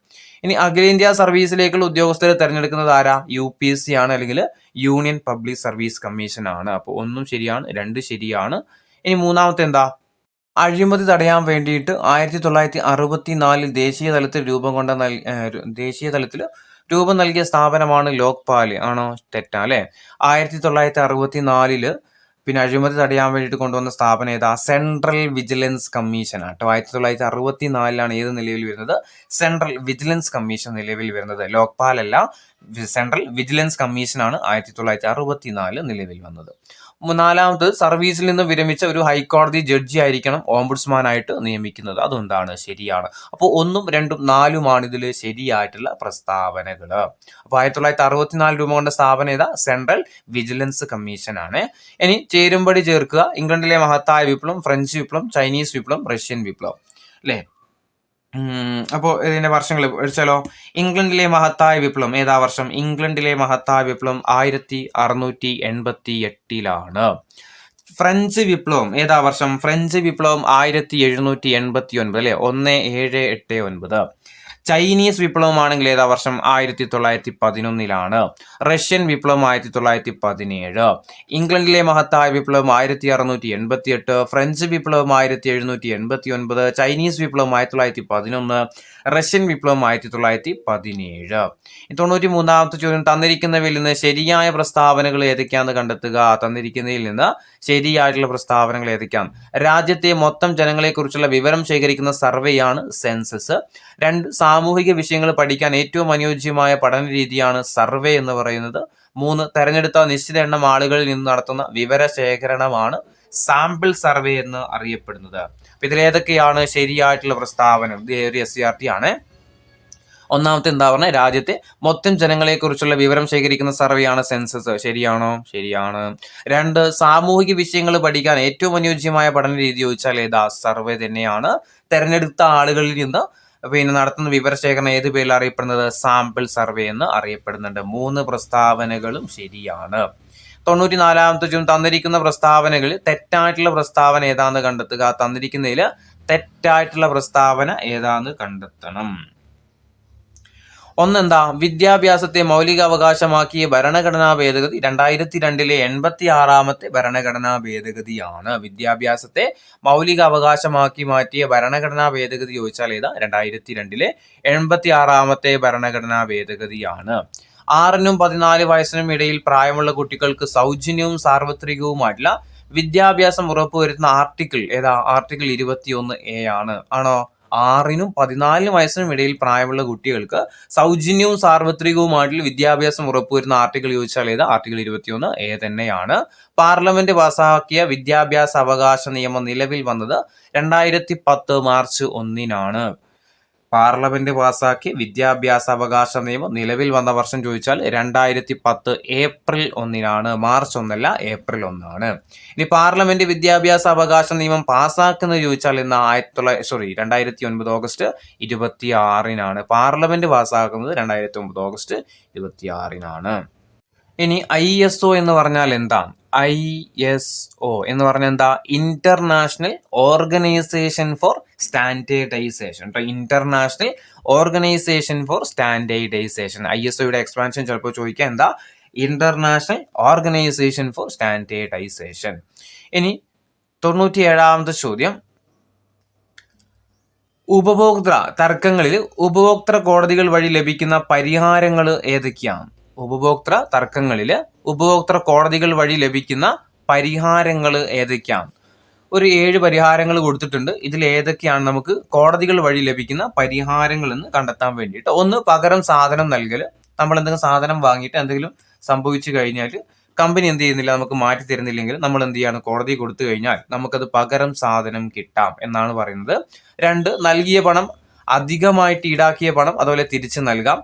ഇനി അഖിലേന്ത്യാ സർവീസിലേക്കുള്ള ഉദ്യോഗസ്ഥരെ തെരഞ്ഞെടുക്കുന്നത് ആരാ? UPSC ആണ്, അല്ലെങ്കിൽ യൂണിയൻ പബ്ലിക് സർവീസ് കമ്മീഷൻ ആണ്. അപ്പോൾ 1 ശരിയാണ്, 2 ശരിയാണ്. ഇനി മൂന്നാമത്തെ എന്താ? അഴിമതി തടയാൻ വേണ്ടിയിട്ട് 1964 ദേശീയ തലത്തിൽ രൂപം നൽകിയ സ്ഥാപനമാണ് ലോക്പാൽ. ആണോ? തെറ്റാ അല്ലെ. 1964 പിന്നെ അഴിമതി തടയാൻ വേണ്ടിയിട്ട് കൊണ്ടുവന്ന സ്ഥാപനം ഏതാ? സെൻട്രൽ വിജിലൻസ് കമ്മീഷൻ ആട്ടോ. 1964 ഏത് നിലവിൽ വരുന്നത്? സെൻട്രൽ വിജിലൻസ് കമ്മീഷൻ നിലവിൽ വരുന്നത്. ലോക്പാൽ അല്ല, സെൻട്രൽ വിജിലൻസ് കമ്മീഷൻ ആണ് 1964 നിലവിൽ വന്നത്. 4 സർവീസിൽ നിന്ന് വിരമിച്ച ഒരു ഹൈക്കോടതി ജഡ്ജി ആയിരിക്കണം ഓംബുഡ്സ്മാൻ ആയിട്ട് നിയമിക്കുന്നത്. അതെന്താണ്? ശരിയാണ്. അപ്പോൾ 1, 2, 4 ഇതിൽ ശരിയായിട്ടുള്ള പ്രസ്താവനകൾ. അപ്പോൾ 1964 രൂപം കൊണ്ട സ്ഥാപനം ഏതാ? സെൻട്രൽ വിജിലൻസ് കമ്മീഷൻ ആണ്. ഇനി ചേരുംപടി ചേർക്കുക. ഇംഗ്ലണ്ടിലെ മഹത്തായ വിപ്ലവം, ഫ്രഞ്ച് വിപ്ലവം, ചൈനീസ് വിപ്ലവം, റഷ്യൻ വിപ്ലവം അല്ലേ? അപ്പോൾ ഇതിന്റെ വർഷങ്ങൾ പഠിച്ചാലോ? ഇംഗ്ലണ്ടിലെ മഹത്തായ വിപ്ലവം ഏതാ വർഷം? ഇംഗ്ലണ്ടിലെ മഹത്തായ വിപ്ലവം 1688 ഫ്രഞ്ച് വിപ്ലവം ഏതാ വർഷം? ഫ്രഞ്ച് വിപ്ലവം 1789 അല്ലെ. 1789. ചൈനീസ് വിപ്ലവമാണെങ്കിൽ ഏതാ വർഷം? 1911. റഷ്യൻ വിപ്ലവം 1917. ഇംഗ്ലണ്ടിലെ മഹത്തായ വിപ്ലവം 1688, ഫ്രഞ്ച് വിപ്ലവം 1789, ചൈനീസ് വിപ്ലവം 1911, റഷ്യൻ വിപ്ലവം 1917. 93ാമത്തെ ചോദ്യം, തന്നിരിക്കുന്നവയിൽ നിന്ന് ശരിയായ പ്രസ്താവനകൾ ഏതൊക്കെയാണെന്ന് കണ്ടെത്തുക. തന്നിരിക്കുന്നതിൽ നിന്ന് ശരിയായിട്ടുള്ള പ്രസ്താവനകൾ ഏതൊക്കെയാണ്? രാജ്യത്തെ മൊത്തം ജനങ്ങളെക്കുറിച്ചുള്ള വിവരം ശേഖരിക്കുന്ന സർവേയാണ് സെൻസസ്. 2 സാമൂഹിക വിഷയങ്ങൾ പഠിക്കാൻ ഏറ്റവും അനുയോജ്യമായ പഠന രീതിയാണ് സർവേ എന്ന് പറയുന്നത്. 3 തെരഞ്ഞെടുത്ത നിശ്ചിത എണ്ണം ആളുകളിൽ നിന്ന് നടത്തുന്ന വിവര ശേഖരണമാണ് സാമ്പിൾ സർവേ എന്ന് അറിയപ്പെടുന്നത്. അപ്പൊ ഇതിലേതൊക്കെയാണ് ശരിയായിട്ടുള്ള പ്രസ്താവന? ഇത് ഒരു SCRT ആണ്. ഒന്നാമത്തെ എന്താ പറഞ്ഞാൽ? രാജ്യത്തെ മൊത്തം ജനങ്ങളെ കുറിച്ചുള്ള വിവരം ശേഖരിക്കുന്ന സർവേയാണ് സെൻസസ്. ശരിയാണോ? ശരിയാണ്. 2 സാമൂഹിക വിഷയങ്ങൾ പഠിക്കാൻ ഏറ്റവും അനുയോജ്യമായ പഠന രീതി ചോദിച്ചാൽ ഏതാ? സർവേ തന്നെയാണ്. തെരഞ്ഞെടുത്ത ആളുകളിൽ നിന്ന് പിന്നെ നടത്തുന്ന വിവരശേഖരണം ഏത് പേരിൽ അറിയപ്പെടുന്നത്? സാമ്പിൾ സർവേ എന്ന് അറിയപ്പെടുന്നുണ്ട്. 3 പ്രസ്താവനകളും ശരിയാണ്. 94ാമത്തെ ചോദ്യം, തന്നിരിക്കുന്ന പ്രസ്താവനകളിൽ തെറ്റായിട്ടുള്ള പ്രസ്താവന ഏതാന്ന് കണ്ടെത്തുക. തന്നിരിക്കുന്നതിൽ തെറ്റായിട്ടുള്ള പ്രസ്താവന ഏതാന്ന് കണ്ടെത്തണം. 1 എന്താ? വിദ്യാഭ്യാസത്തെ മൗലികാവകാശമാക്കിയ ഭരണഘടനാ ഭേദഗതി 2002 86ാമത്തെ ഭരണഘടനാ ഭേദഗതിയാണ്. വിദ്യാഭ്യാസത്തെ മൗലികാവകാശമാക്കി മാറ്റിയ ഭരണഘടനാ ഭേദഗതി ചോദിച്ചാൽ ഏതാ? 2002 86ാമത്തെ ഭരണഘടനാ ഭേദഗതിയാണ്. 6നും 14 വയസ്സിനും ഇടയിൽ പ്രായമുള്ള കുട്ടികൾക്ക് സൗജന്യവും സാർവത്രികവുമായിട്ടുള്ള വിദ്യാഭ്യാസം ഉറപ്പുവരുത്തുന്ന ആർട്ടിക്കിൾ ഏതാ? ആർട്ടിക്കിൾ 21A ആണ്. ആണോ? 6നും 14 വയസ്സിനും ഇടയിൽ പ്രായമുള്ള കുട്ടികൾക്ക് സൗജന്യവും സാർവത്രികവുമായിട്ടുള്ള വിദ്യാഭ്യാസം ഉറപ്പുവരുന്ന ആർട്ടിക്കിൾ ചോദിച്ചാൽ ഏത്? ആർട്ടിക്കിൾ 21A തന്നെയാണ്. പാർലമെന്റ് പാസാക്കിയ വിദ്യാഭ്യാസ അവകാശ നിയമം നിലവിൽ വന്നത് 2010 മാർച്ച് 1 പാർലമെന്റ് പാസാക്കിയ വിദ്യാഭ്യാസ അവകാശ നിയമം നിലവിൽ വന്ന വർഷം ചോദിച്ചാൽ 2010 ഏപ്രിൽ 1 മാർച്ച് 1 ഏപ്രിൽ 1. ഇനി പാർലമെന്റ് വിദ്യാഭ്യാസ അവകാശ നിയമം പാസാക്കുന്നത് ചോദിച്ചാൽ ഇന്ന് 2009 ഓഗസ്റ്റ് 26 പാർലമെന്റ് പാസാക്കുന്നത് 2009 ഓഗസ്റ്റ് 26. ഇനി ISO എന്ന് പറഞ്ഞാൽ എന്താ? ISO എന്ന് പറഞ്ഞാൽ എന്താ? International organisation for standardisation. International organisation for standardisation. ISOയുടെ എക്സ്പാൻഷൻ ചിലപ്പോൾ ചോദിക്കാം. എന്താ? International organisation for standardisation. ഇനി 97ാമത്തെ ചോദ്യം, ഉപഭോക്തൃ തർക്കങ്ങളിൽ ഉപഭോക്തൃ കോടതികൾ വഴി ലഭിക്കുന്ന പരിഹാരങ്ങൾ ഏതൊക്കെയാണ്? ഉപഭോക്തൃ തർക്കങ്ങളിൽ ഉപഭോക്തൃ കോടതികൾ വഴി ലഭിക്കുന്ന പരിഹാരങ്ങൾ ഏതൊക്കെയാണ്? ഒരു 7 പരിഹാരങ്ങൾ കൊടുത്തിട്ടുണ്ട്. ഇതിൽ ഏതൊക്കെയാണ് നമുക്ക് കോടതികൾ വഴി ലഭിക്കുന്ന പരിഹാരങ്ങൾ എന്ന് കണ്ടെത്താൻ വേണ്ടിയിട്ട്? 1 പകരം സാധനം നൽകൽ, നമ്മൾ എന്തെങ്കിലും സാധനം വാങ്ങിയിട്ട് എന്തെങ്കിലും സംഭവിച്ചു കഴിഞ്ഞാൽ കമ്പനി എന്ത് ചെയ്യുന്നില്ല, നമുക്ക് മാറ്റി തരുന്നില്ലെങ്കിൽ നമ്മൾ എന്ത് ചെയ്യാണ്, കോടതി കൊടുത്തു കഴിഞ്ഞാൽ നമുക്കത് പകരം സാധനം കിട്ടാം എന്നാണ് പറയുന്നത്. 2, നൽകിയ പണം അധികമായിട്ട് ഈടാക്കിയ പണം അതുപോലെ തിരിച്ചു നൽകാം.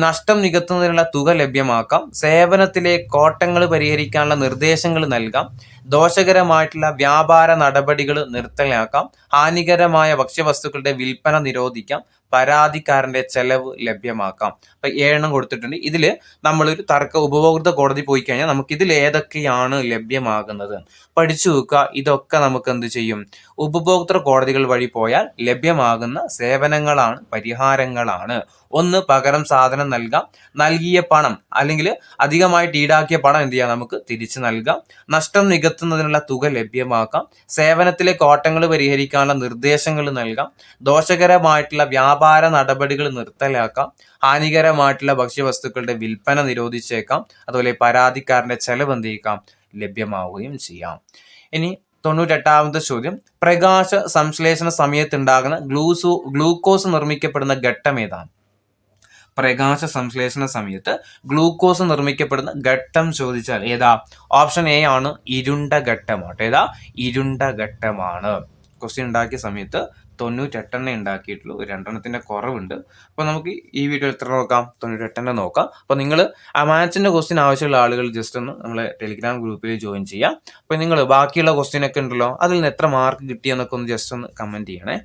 നഷ്ടം നികത്തുന്നതിനുള്ള തുക ലഭ്യമാക്കാം. സേവനത്തിലെ കോട്ടങ്ങൾ പരിഹരിക്കാനുള്ള നിർദ്ദേശങ്ങൾ നൽകാം. ദോഷകരമായിട്ടുള്ള വ്യാപാര നടപടികൾ നിർത്തലാക്കാം. ഹാനികരമായ ഭക്ഷ്യവസ്തുക്കളുടെ വിൽപ്പന നിരോധിക്കാം. പരാതിക്കാരന്റെ ചെലവ് ലഭ്യമാക്കാം. അപ്പൊ 7 കൊടുത്തിട്ടുണ്ട്. ഇതില് നമ്മളൊരു ഉപഭോക്തൃ കോടതി പോയി കഴിഞ്ഞാൽ നമുക്ക് ഇതിൽ ഏതൊക്കെയാണ് ലഭ്യമാകുന്നത് പഠിച്ചു വെക്കുക. ഇതൊക്കെ നമുക്ക് എന്ത് ചെയ്യും, ഉപഭോക്തൃ കോടതികൾ വഴി പോയാൽ ലഭ്യമാകുന്ന സേവനങ്ങളാണ്, പരിഹാരങ്ങളാണ്. 1, പകരം സാധനം നൽകാം. നൽകിയ പണം അല്ലെങ്കിൽ അധികമായിട്ട് ഈടാക്കിയ പണം എന്ത് ചെയ്യാം, നമുക്ക് തിരിച്ചു നൽകാം. നഷ്ടം നികത്തുന്നതിനുള്ള തുക ലഭ്യമാക്കാം. സേവനത്തിലെ കോട്ടങ്ങൾ പരിഹരിക്കാനുള്ള നിർദ്ദേശങ്ങൾ നൽകാം. ദോഷകരമായിട്ടുള്ള വ്യാപാര നടപടികൾ നിർത്തലാക്കാം. ഹാനികരമായിട്ടുള്ള ഭക്ഷ്യവസ്തുക്കളുടെ വിൽപ്പന നിരോധിച്ചേക്കാം. അതുപോലെ പരാതിക്കാരന്റെ ചെലവ് എന്ത് ചെയ്യിക്കാം, ലഭ്യമാവുകയും ചെയ്യാം. ഇനി 98ാമത്തെ ചോദ്യം, പ്രകാശ സംശ്ലേഷണ സമയത്തുണ്ടാകുന്ന ഗ്ലൂക്കോസ് നിർമ്മിക്കപ്പെടുന്ന ഘട്ടം ഏതാണ്? പ്രകാശ സംശ്ലേഷണ സമയത്ത് ഗ്ലൂക്കോസ് നിർമ്മിക്കപ്പെടുന്ന ഘട്ടം ചോദിച്ചാൽ ഏതാ? ഓപ്ഷൻ എ ആണ്, ഇരുണ്ട ഘട്ടമാണ്. ഏതാ? ഇരുണ്ട ഘട്ടമാണ്. ക്വസ്റ്റ്യൻ ഉണ്ടാക്കിയ സമയത്ത് 98 ഉണ്ടാക്കിയിട്ടുള്ളൂ, 2 കുറവുണ്ട്. അപ്പോൾ നമുക്ക് ഈ വീഡിയോ എത്ര നോക്കാം? 98 നോക്കാം. അപ്പോൾ നിങ്ങൾ ആ മാത്സിന്റെ ക്വസ്റ്റ്യൻ ആവശ്യമുള്ള ആളുകൾ ജസ്റ്റ് ഒന്ന് നമ്മളെ ടെലിഗ്രാം ഗ്രൂപ്പിൽ ജോയിൻ ചെയ്യാം. അപ്പോൾ നിങ്ങൾ ബാക്കിയുള്ള ക്വസ്റ്റ്യൻ ഒക്കെ ഉണ്ടല്ലോ, അതിൽ നിന്ന് എത്ര മാർക്ക് കിട്ടിയെന്നൊക്കെ ഒന്ന് ജസ്റ്റ് ഒന്ന് കമന്റ് ചെയ്യണേ.